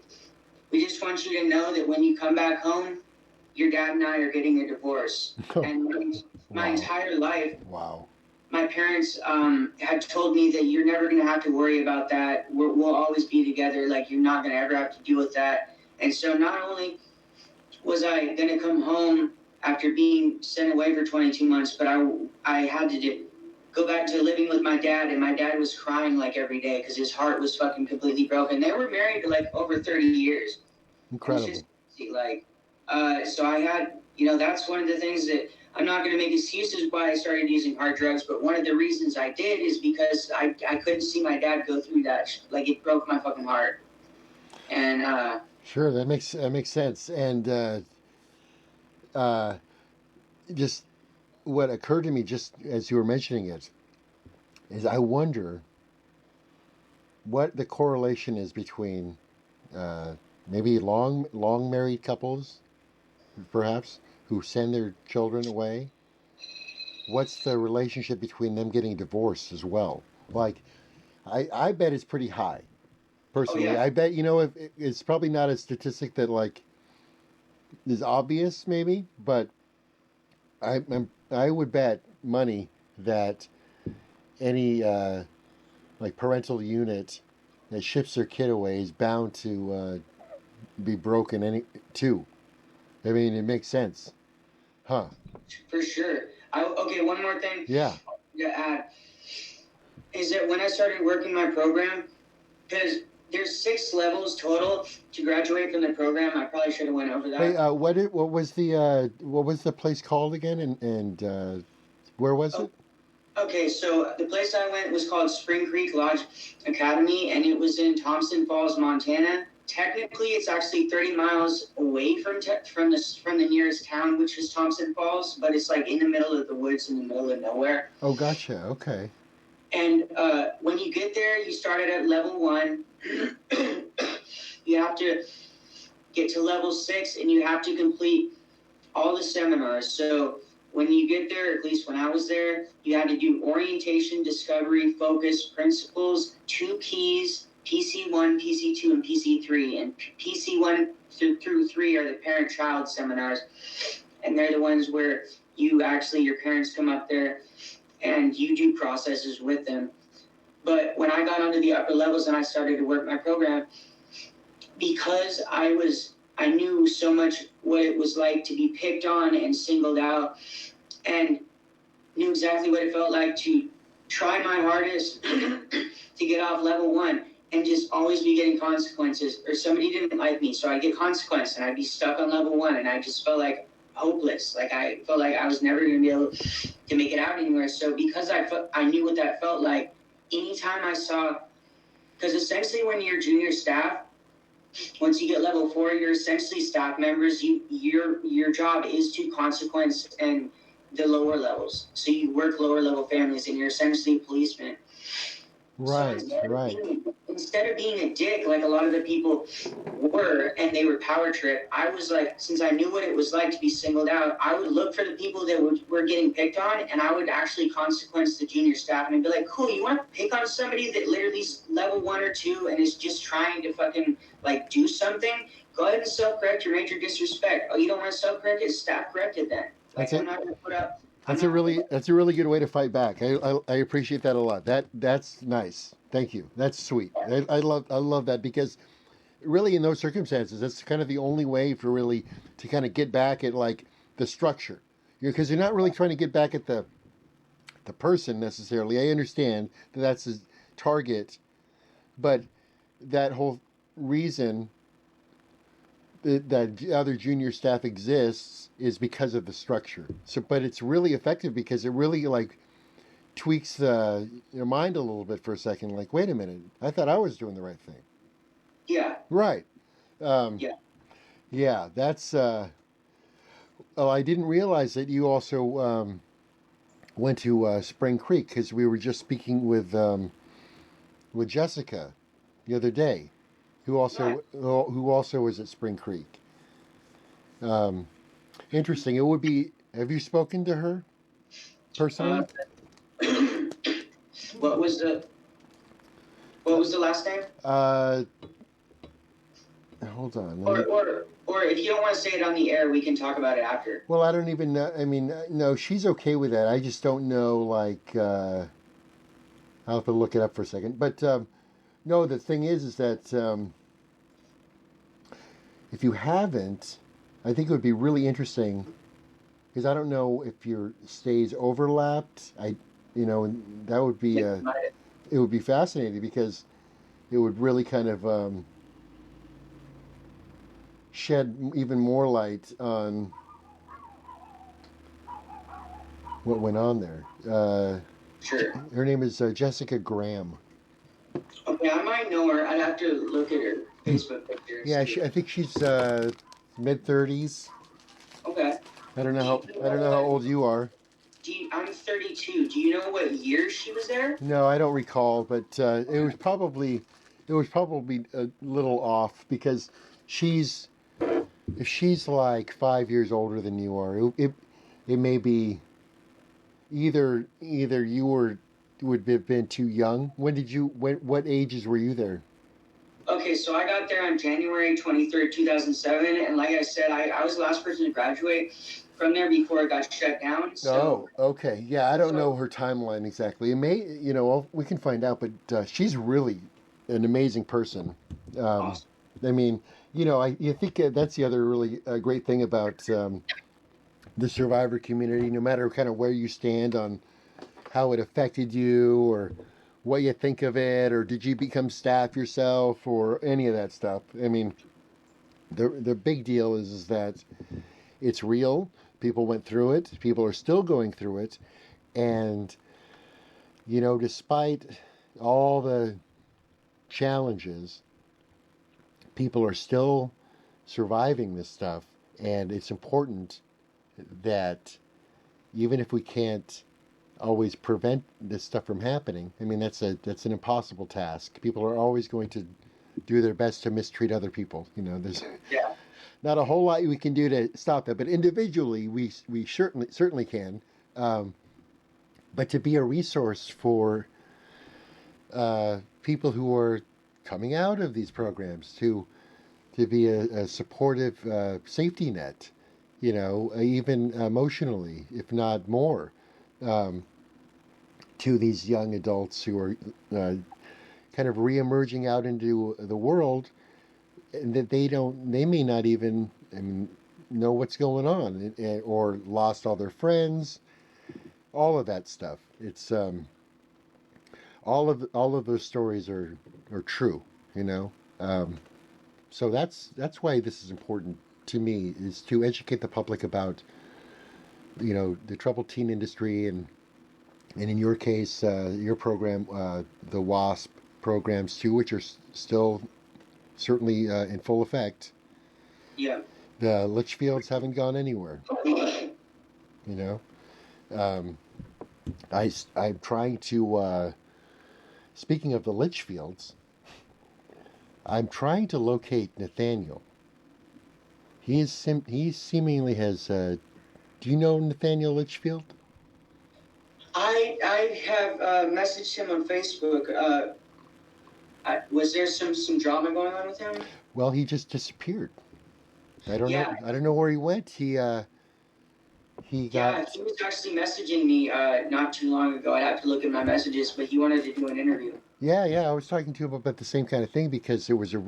We just want you to know that when you come back home, your dad and I are getting a divorce. And my entire life, my parents had told me that you're never going to have to worry about that. We'll always be together. Like, you're not going to ever have to deal with that. And so not only was I going to come home after being sent away for 22 months, but I had to go back to living with my dad, and my dad was crying like every day because his heart was fucking completely broken. They were married for like over 30 years. Incredible. Just, like, so I had, that's one of the things that I'm not going to make excuses why I started using hard drugs, but one of the reasons I did is because I couldn't see my dad go through that. Like, it broke my fucking heart. And sure, that makes sense. And just what occurred to me just as you were mentioning it is I wonder what the correlation is between maybe long married couples, perhaps, who send their children away. What's the relationship between them getting divorced as well? Like, I bet it's pretty high. Personally, oh, yeah. I bet, if it's probably not a statistic that like is obvious, maybe, but I would bet money that any like parental unit that ships their kid away is bound to be broken too. I mean, it makes sense, huh? For sure. Okay, one more thing. Yeah. To add is that when I started working my program, because there's 6 levels total to graduate from the program. I probably should have went over that. Hey, what was the place called again, and where was it? Okay, so the place I went was called Spring Creek Lodge Academy, and it was in Thompson Falls, Montana. Technically, it's actually 30 miles away from the nearest town, which is Thompson Falls, but it's like in the middle of the woods, in the middle of nowhere. Oh, gotcha. Okay. And when you get there, you started at level 1. You have to get to level 6, and you have to complete all the seminars. So when you get there, at least when I was there, you had to do orientation, discovery, focus, principles, 2 keys, PC1, PC2, and PC3. And PC1 through 3 are the parent-child seminars. And they're the ones where your parents come up there and you do processes with them. But when I got onto the upper levels and I started to work my program, because I knew so much what it was like to be picked on and singled out, and knew exactly what it felt like to try my hardest to get off level 1 and just always be getting consequences, or somebody didn't like me, so I'd get consequence and I'd be stuck on level 1, and I just felt like hopeless. Like, I felt like I was never going to be able to make it out anywhere. So because I knew what that felt like, anytime I saw, because essentially when you're junior staff, once you get level 4, you're essentially staff members. Your job is to consequence and the lower levels. So you work lower level families, and you're essentially a policeman. Right, so right. Instead of being a dick like a lot of the people were, and they were power trip, I was like, since I knew what it was like to be singled out, I would look for the people that were getting picked on, and I would actually consequence the junior staff, and I'd be like, cool, you want to pick on somebody that literally is level 1 or 2 and is just trying to fucking like do something? Go ahead and self-correct your major disrespect. Oh, you don't want to self-correct it? Staff corrected then. Like, I'm not going to put up. That's a really good way to fight back. I appreciate that a lot. That's nice. Thank you. That's sweet. I love that, because really in those circumstances, that's kind of the only way to kind of get back at like the structure. Because you're not really trying to get back at the person necessarily. I understand that that's his target, but that whole reason that other junior staff exists is because of the structure. So, but it's really effective because it really like tweaks your mind a little bit for a second. Like, wait a minute, I thought I was doing the right thing. Yeah. Right. Yeah. Yeah. That's. Oh, I didn't realize that you also went to Spring Creek because we were just speaking with Jessica the other day, who also was at Spring Creek. Interesting. It would be. Have you spoken to her personally? What was the last name? Hold on. Or if you don't want to say it on the air, we can talk about it after. Well, I don't even know. I mean, no, she's okay with that. I just don't know. Like, I'll have to look it up for a second. But no, the thing is that if you haven't, I think it would be really interesting because I don't know if your stays overlapped. And that would be it would be fascinating because it would really kind of shed even more light on what went on there. Sure. Her name is Jessica Graham. Okay, I might know her. I'd have to look at her Facebook picture. Yeah, I think she's mid-30s. Okay. I don't know how old you are. I'm 32. Do you know what year she was there? No, I don't recall, but it was probably a little off because if she's like 5 years older than you are, it may be either you would have been too young. What ages were you there? Okay, so I got there on January 23rd, 2007, and like I said, I was the last person to graduate from there before it got shut down. So. Oh, okay. Yeah, I don't know her timeline exactly. It may, we can find out, but she's really an amazing person. Awesome. I mean, I think that's the other really great thing about the survivor community, no matter kind of where you stand on how it affected you or what you think of it, or did you become staff yourself or any of that stuff. I mean, the big deal is that it's real. People went through it. People are still going through it. And, despite all the challenges, people are still surviving this stuff. And it's important that even if we can't always prevent this stuff from happening, I mean, that's an impossible task. People are always going to do their best to mistreat other people. There's not a whole lot we can do to stop that, but individually we certainly can. But to be a resource for people who are coming out of these programs, to be a supportive safety net, even emotionally, if not more, to these young adults who are kind of re-emerging out into the world, and that they may not even know what's going on, or lost all their friends, all of that stuff. It's all of those stories are true, so that's why this is important to me, is to educate the public about the troubled teen industry, and in your case, your program, the WASP programs too, which are still certainly in full effect. Yeah. The Litchfields haven't gone anywhere. I'm trying to. Speaking of the Litchfields, I'm trying to locate Nathaniel. He seemingly has. Do you know Nathaniel Litchfield? I have messaged him on Facebook. Was there some drama going on with him? Well, he just disappeared. I don't know. I don't know where he went. He was actually messaging me not too long ago. I'd have to look at my messages, but he wanted to do an interview. Yeah. I was talking to him about the same kind of thing because it would be a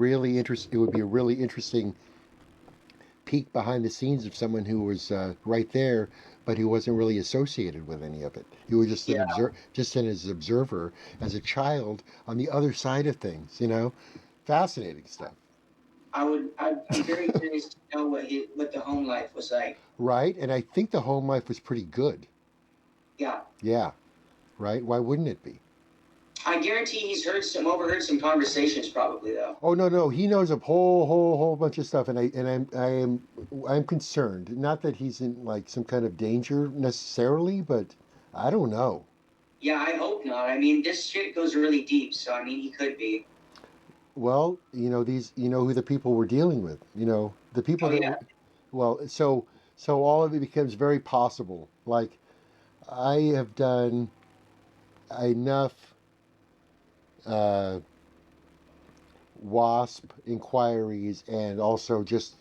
really interesting peek behind the scenes of someone who was right there, but he wasn't really associated with any of it. He was just an observer as a child on the other side of things. Fascinating stuff. I'm very curious to know what the home life was like. Right, and I think the home life was pretty good. Yeah. Yeah, right. Why wouldn't it be? I guarantee he's overheard some conversations, probably though. Oh no, he knows a whole bunch of stuff, and I'm concerned. Not that he's in like some kind of danger necessarily, but I don't know. Yeah, I hope not. I mean, this shit goes really deep, so I mean, he could be. Well, you know who the people we're dealing with. You know the people that. Yeah. Well, so all of it becomes very possible. Like I have done enough WASP inquiries and also just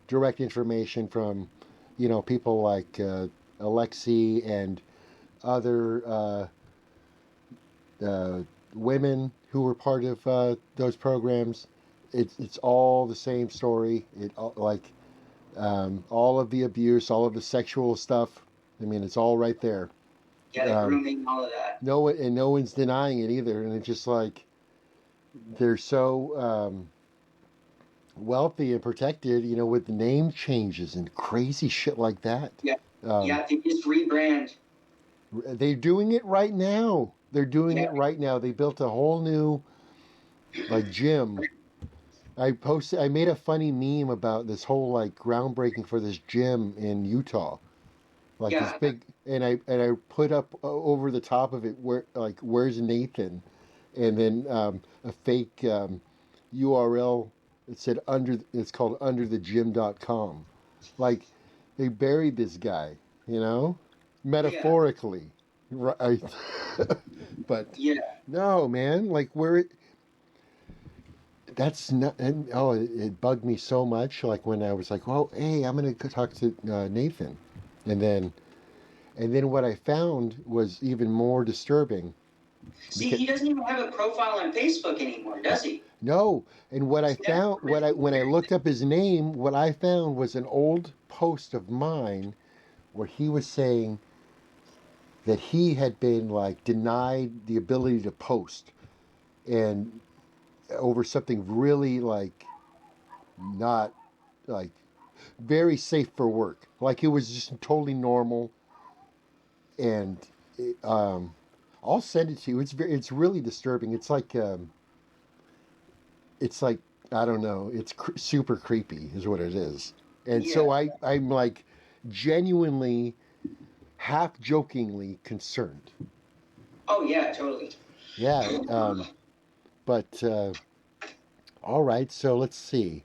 direct information from, people like Alexi and other women who were part of those programs. It's all the same story. All of the abuse, all of the sexual stuff. I mean, it's all right there. Yeah, the grooming, all of that. No one's denying it either, and it's just like they're so wealthy and protected, with name changes and crazy shit like that. Yeah, they just rebrand. They're doing it right now. It right now. They built a whole new gym. I made a funny meme about this whole groundbreaking for this gym in Utah. This big, and I put up over the top of it where's Nathan, and then a fake URL. It said it's called underthegym.com. They buried this guy, metaphorically, right? But no, man, that's not. And, it bugged me so much. When I was like, "Well, hey, I'm gonna go talk to Nathan," and then what I found was even more disturbing. See, he doesn't even have a profile on Facebook anymore, does he? No, and what I found, when I looked up his name, what I found was an old post of mine where he was saying that he had been denied the ability to post, and over something really not very safe for work. It was just totally normal, and I'll send it to you. It's really disturbing. It's I don't know. It's super creepy, is what it is. And so I'm genuinely, half jokingly concerned. Oh yeah, totally. Yeah. But all right. So let's see.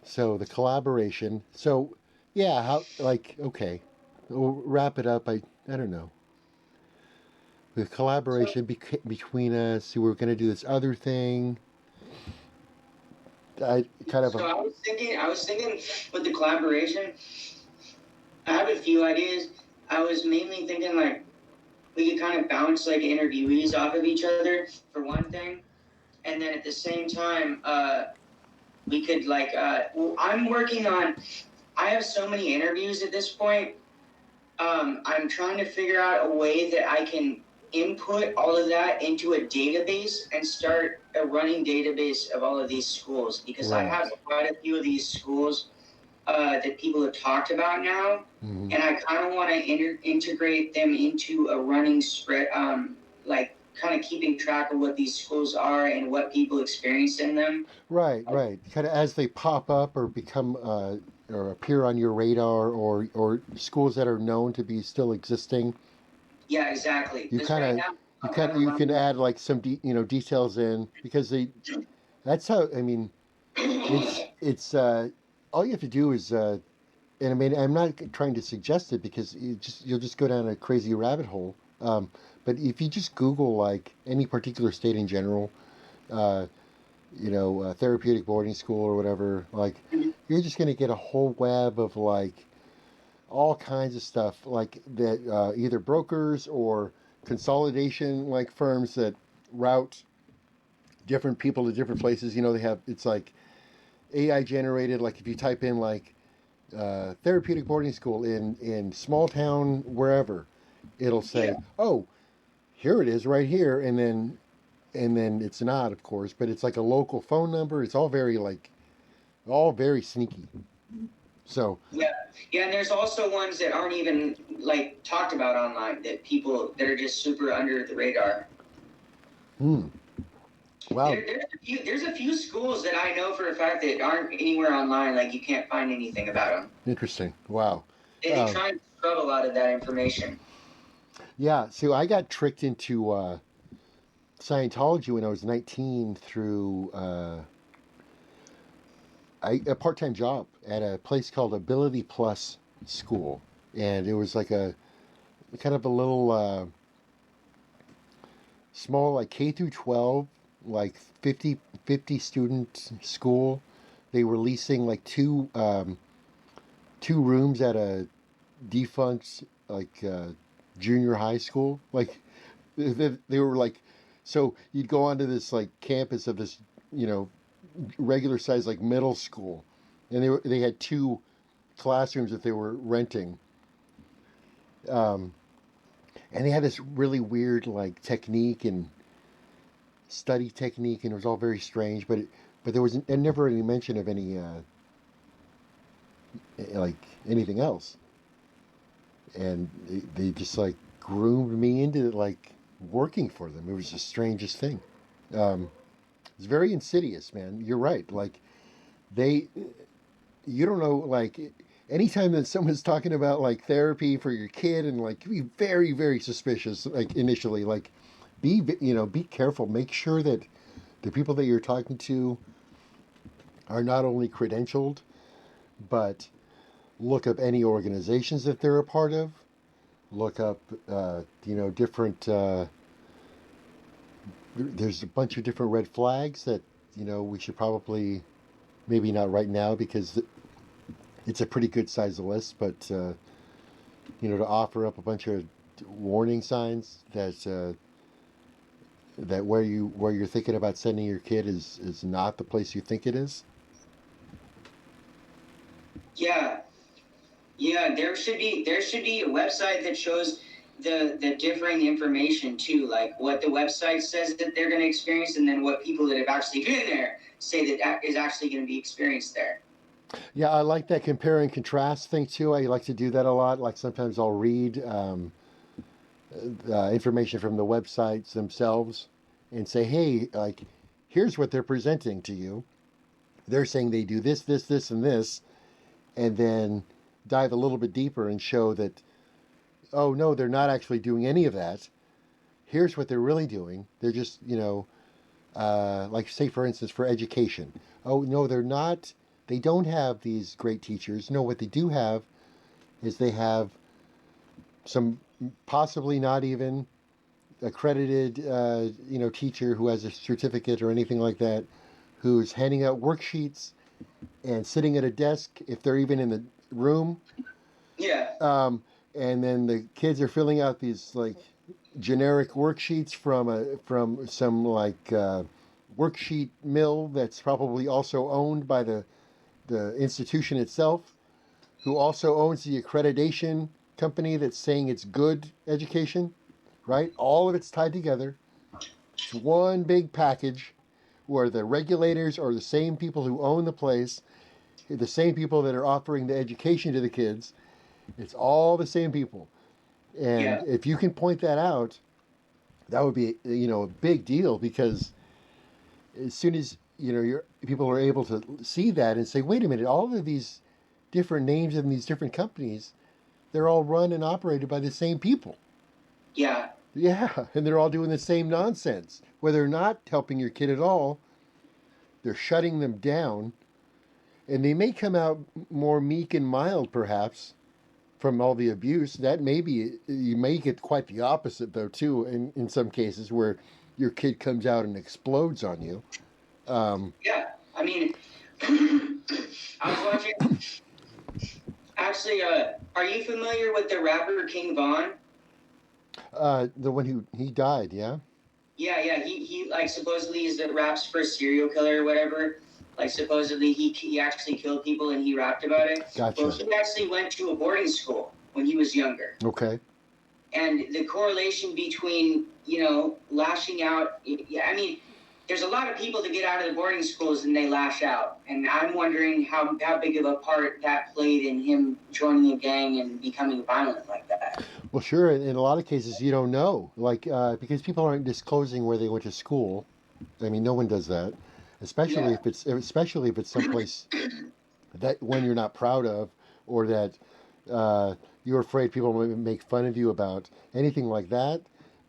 So the collaboration. So yeah. How okay. We'll wrap it up. I don't know. The collaboration between us. We were going to do this other thing. I was thinking with the collaboration, I have a few ideas. I was mainly thinking we could kind of bounce interviewees off of each other for one thing, and then at the same time, we could I'm working on. I have so many interviews at this point. I'm trying to figure out a way that I can input all of that into a database and start a running database of all of these schools, because I have quite a few of these schools that people have talked about now, and I kind of want to integrate them into a running spread, kind of keeping track of what these schools are and what people experience in them. Right. Kind of as they pop up or become or appear on your radar, or schools that are known to be still existing. Yeah, exactly. You can add some details in, because that's how, I mean, it's all you have to do is and I mean, I'm not trying to suggest it, because you'll just go down a crazy rabbit hole. But if you just Google any particular state in general, therapeutic boarding school or whatever, you're just going to get a whole web of all kinds of stuff that either brokers or consolidation firms that route different people to different places. They have, it's AI generated. If you type in therapeutic boarding school in small town wherever, it'll say, oh, here it is right here, and then it's not, of course, but it's a local phone number. It's all very all very sneaky. So Yeah, and there's also ones that aren't even like talked about online, that people that are just super under the radar. Wow. There's a few schools that I know for a fact that aren't anywhere online. Like, you can't find anything about them. Interesting. Wow. They try and scrub a lot of that information. Yeah. So I got tricked into Scientology when I was 19 through a part-time job at a place called Ability Plus School, and it was like a kind of a little small, like K through 12, like 50 student school. They were leasing like two rooms at a defunct like junior high school. Like they were like, so you'd go onto this like campus of this, you know, regular size like middle school, and they had two classrooms that they were renting, and they had this really weird like technique and study technique, and it was all very strange, but there was never any mention of any like anything else, and they just like groomed me into like working for them. It was the strangest thing. It's very insidious, man. You're right. Like, you don't know, like, anytime that someone's talking about, like, therapy for your kid, and, like, be very, very suspicious, like, initially. Like, be careful. Make sure that the people that you're talking to are not only credentialed, but look up any organizations that they're a part of. Look up, different... there's a bunch of different red flags that, you know, we should probably, maybe not right now because it's a pretty good size list, but, to offer up a bunch of warning signs that where you're thinking about sending your kid is not the place you think it is. Yeah. There should be a website that shows the differing information too, like what the website says that they're going to experience, and then what people that have actually been there say that is actually going to be experienced there. Yeah, I like that compare and contrast thing too. I like to do that a lot. Like sometimes I'll read information from the websites themselves and say, hey, like, here's what they're presenting to you. They're saying they do this, this, this, and this, and then dive a little bit deeper and show that, oh, no, they're not actually doing any of that. Here's what they're really doing. They're just, like, say, for instance, for education. Oh, no, they're not. They don't have these great teachers. No, what they do have is they have some possibly not even accredited, teacher who has a certificate or anything like that, who's handing out worksheets and sitting at a desk, if they're even in the room. Yeah. And then the kids are filling out these like generic worksheets from some like worksheet mill that's probably also owned by the institution itself, who also owns the accreditation company that's saying it's good education, right? All of it's tied together. It's one big package where the regulators are the same people who own the place, the same people that are offering the education to the kids. It's all the same people. And if you can point that out, that would be, a big deal, because as soon as, your people are able to see that and say, wait a minute, all of these different names and these different companies, they're all run and operated by the same people. Yeah. Yeah, and they're all doing the same nonsense. Where they're not helping your kid at all, they're shutting them down, and they may come out more meek and mild, perhaps, from all the abuse. That you may get quite the opposite, though, too, in some cases, where your kid comes out and explodes on you. Yeah, I mean, I was watching, actually, are you familiar with the rapper King Von? The one who he died, yeah? Yeah, he like, supposedly is the rap's first serial killer or whatever. Like, supposedly he actually killed people and he rapped about it. Gotcha. Well, he actually went to a boarding school when he was younger. Okay. And the correlation between, lashing out, I mean, there's a lot of people that get out of the boarding schools and they lash out. And I'm wondering how big of a part that played in him joining a gang and becoming violent like that. Well, sure. In a lot of cases, you don't know, like because people aren't disclosing where they went to school. I mean, no one does that, especially if it's someplace that one you're not proud of, or that you're afraid people will make fun of you about. Anything like that,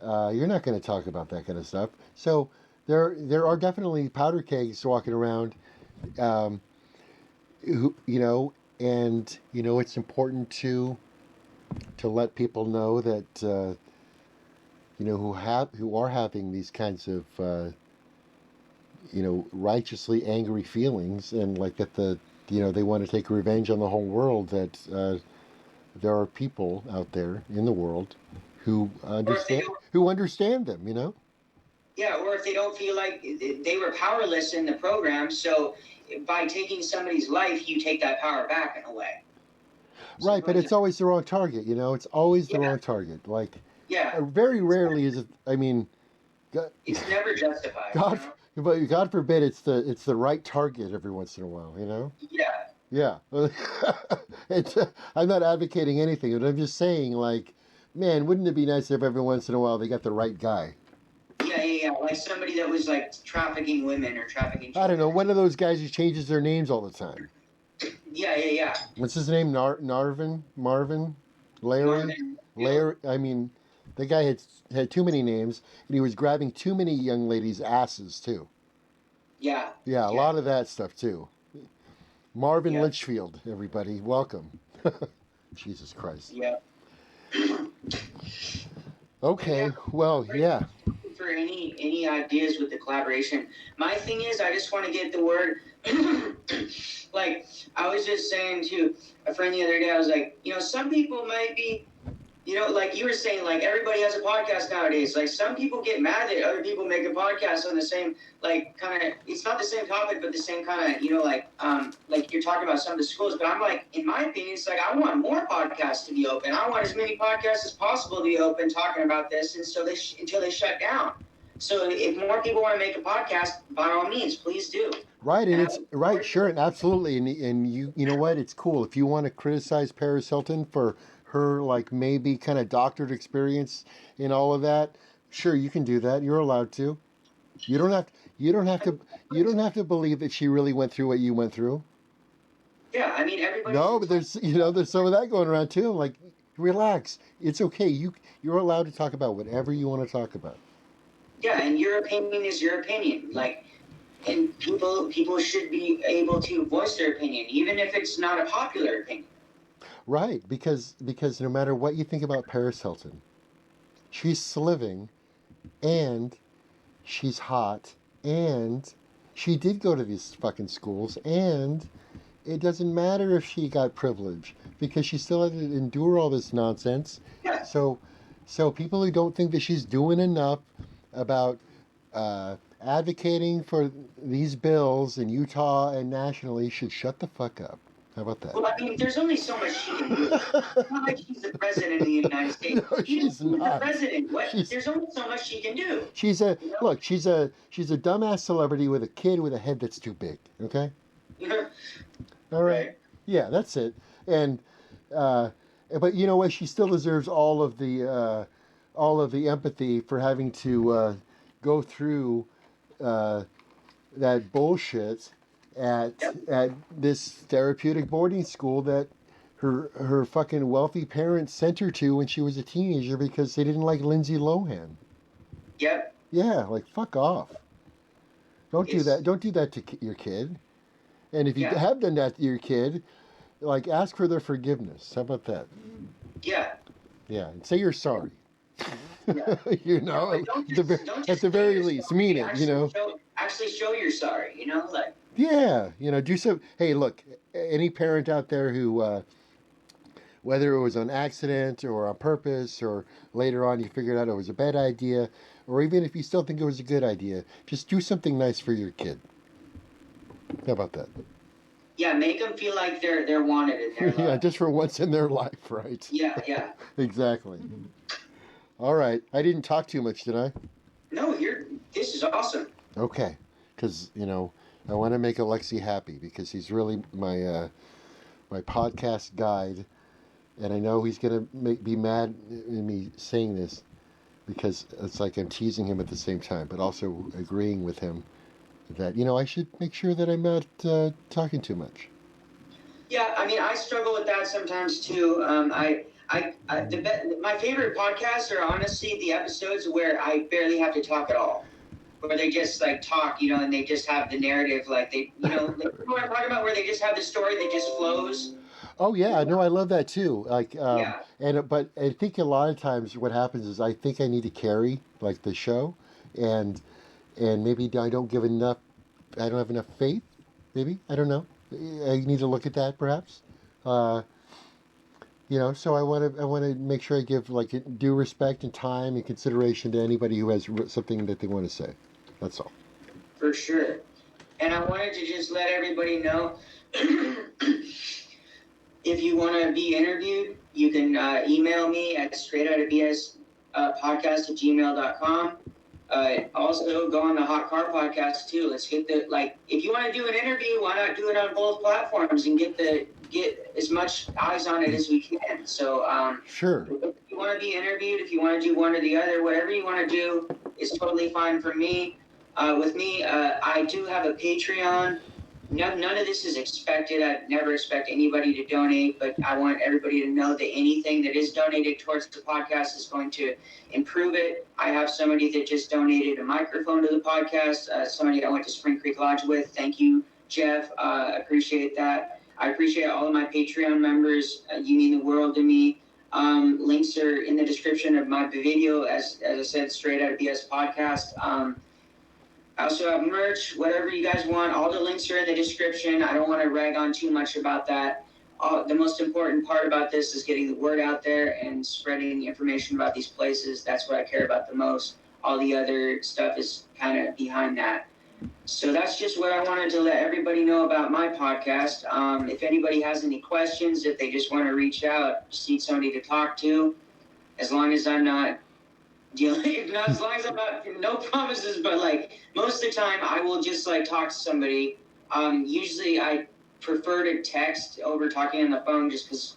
you're not going to talk about that kind of stuff. So there are definitely powder kegs walking around, who, and it's important to let people know that who are having these kinds of righteously angry feelings, and like that they want to take revenge on the whole world, that there are people out there in the world who understand them. Yeah, or if they don't feel like they were powerless in the program, so by taking somebody's life, you take that power back in a way. Right, but it's always the wrong target, It's always the wrong target. Like, very rarely is it. I mean, it's never justified. But God forbid it's the right target every once in a while, Yeah. I'm not advocating anything, but I'm just saying, like, man, wouldn't it be nice if every once in a while they got the right guy? Yeah. Like somebody that was like trafficking women or trafficking children. I don't know, one of those guys who changes their names all the time. Yeah. What's his name? Marvin? Larry? Larry? I mean, the guy had too many names, and he was grabbing too many young ladies' asses, too. Yeah. Yeah, a lot of that stuff, too. Marvin Litchfield, everybody. Welcome. Jesus Christ. Yeah. Okay, well, yeah. For any ideas with the collaboration, my thing is I just want to get the word. Like I was just saying to a friend the other day, I was like, some people might be, like you were saying, like everybody has a podcast nowadays. Like some people get mad that other people make a podcast on the same, like kind of, it's not the same topic, but the same kind of, like you're talking about some of the schools. But I'm like, in my opinion, it's like I want more podcasts to be open. I want as many podcasts as possible to be open talking about this, and so until they shut down. So if more people want to make a podcast, by all means, please do. Right, and it's right, sure, and absolutely, and you know what? It's cool if you want to criticize Paris Hilton for her like maybe kind of doctored experience in all of that. Sure, you can do that. You're allowed to. You don't have to believe that she really went through what you went through. Yeah, I mean everybody. No, but there's some of that going around too. Like, relax. It's okay. You're allowed to talk about whatever you want to talk about. Yeah, and your opinion is your opinion. Like, and people should be able to voice their opinion, even if it's not a popular opinion. Right, because no matter what you think about Paris Hilton, she's living, and she's hot, and she did go to these fucking schools, and it doesn't matter if she got privilege, because she still had to endure all this nonsense. Yeah. So people who don't think that she's doing enough about advocating for these bills in Utah and nationally should shut the fuck up. How about that? Well, I mean, there's only so much she can do. It's not like she's the president of the United States. No, she's not. The president. There's only so much she can do. She's a dumbass celebrity with a kid with a head that's too big. Okay. All right. Yeah, that's it. And but you know what? She still deserves all of the empathy for having to go through that bullshit at this therapeutic boarding school that her fucking wealthy parents sent her to when she was a teenager because they didn't like Lindsay Lohan. Yep. Yeah, like fuck off. Don't do that. Don't do that to your kid. And if you have done that to your kid, like ask for their forgiveness. How about that? Yeah. Yeah, and say you're sorry. Yeah. At the very least, mean it. Actually show you're sorry. Like. Yeah, do some. Hey, look, any parent out there who, whether it was on accident or on purpose, or later on you figured out it was a bad idea, or even if you still think it was a good idea, just do something nice for your kid. How about that? Yeah, make them feel like they're wanted in their life. Yeah, just for once in their life, right? Yeah. Exactly. All right, I didn't talk too much, did I? No, this is awesome. Okay, because I want to make Alexi happy because he's really my my podcast guide, and I know he's gonna be mad at me saying this because it's like I'm teasing him at the same time, but also agreeing with him that I should make sure that I'm not talking too much. Yeah, I mean, I struggle with that sometimes too. My favorite podcasts are honestly the episodes where I barely have to talk at all, where they just like talk, and they just have the narrative, like they, like, what I'm talking about, where they just have the story that just flows. Oh yeah, no, I love that too. Like, Yeah. but I think a lot of times what happens is I think I need to carry like the show, and maybe I don't give enough. I don't have enough faith. Maybe I don't know. I need to look at that perhaps. So I want to make sure I give like due respect and time and consideration to anybody who has something that they want to say. That's all. For sure. And I wanted to just let everybody know, if you want to be interviewed, you can email me at straightoutofbspodcast@gmail.com. Also, go on the Hot Car Podcast too. Let's get if you want to do an interview, why not do it on both platforms and get as much eyes on it as we can. So, sure. If you want to be interviewed, if you want to do one or the other, whatever you want to do is totally fine for me. With me, I do have a Patreon. None of this is expected. I'd never expect anybody to donate, but I want everybody to know that anything that is donated towards the podcast is going to improve it. I have somebody that just donated a microphone to the podcast, somebody I went to Spring Creek Lodge with. Thank you, Jeff. Appreciate that. I appreciate all of my Patreon members. You mean the world to me. Links are in the description of my video, as I said, Straight Out of BS Podcast. I also have merch, whatever you guys want. All the links are in the description. I don't want to rag on too much about that. The most important part about this is getting the word out there and spreading information about these places. That's what I care about the most. All the other stuff is kind of behind that. So that's just what I wanted to let everybody know about my podcast. If anybody has any questions, if they just want to reach out, just need somebody to talk to, as long as I'm not dealing, not as long as I'm not, no promises, but like most of the time I will just like talk to somebody. Usually I prefer to text over talking on the phone, just because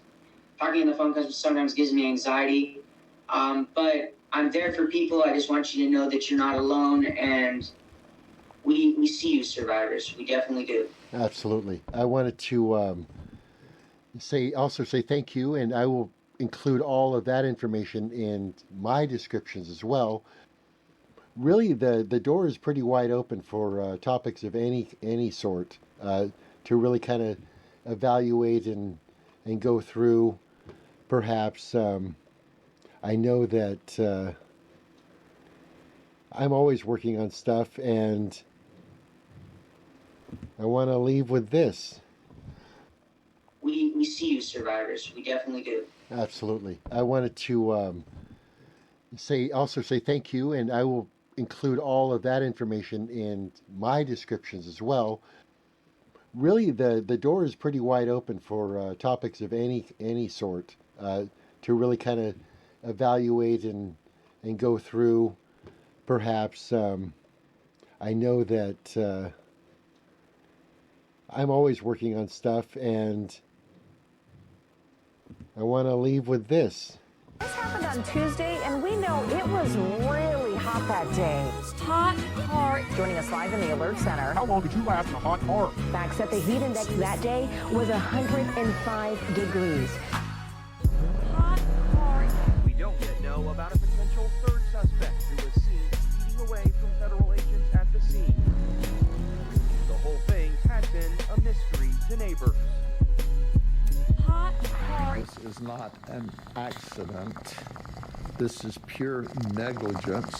talking on the phone sometimes gives me anxiety. But I'm there for people. I just want you to know that you're not alone, and we see you, survivors. We definitely do. Absolutely. I wanted to say thank you, and I will include all of that information in my descriptions as well. Really, the door is pretty wide open for topics of any sort to really kind of evaluate and go through. Perhaps I know that I'm always working on stuff, and I want to leave with this. We see you, survivors. We definitely do. Absolutely. I wanted to say thank you, and I will include all of that information in my descriptions as well. Really, the door is pretty wide open for topics of any sort to really kind of evaluate and go through. Perhaps I know that I'm always working on stuff, and I want to leave with this. This happened on Tuesday, and we know it was really hot that day. Hot car. Joining us live in the Alert Center. How long did you last in a hot car? Facts that the heat index that day was 105 degrees. Hot car. We don't yet know about a potential third suspect who was seen speeding away from federal agents at the scene. The whole thing had been a mystery to neighbors. Hot car. This is not an accident. This is pure negligence.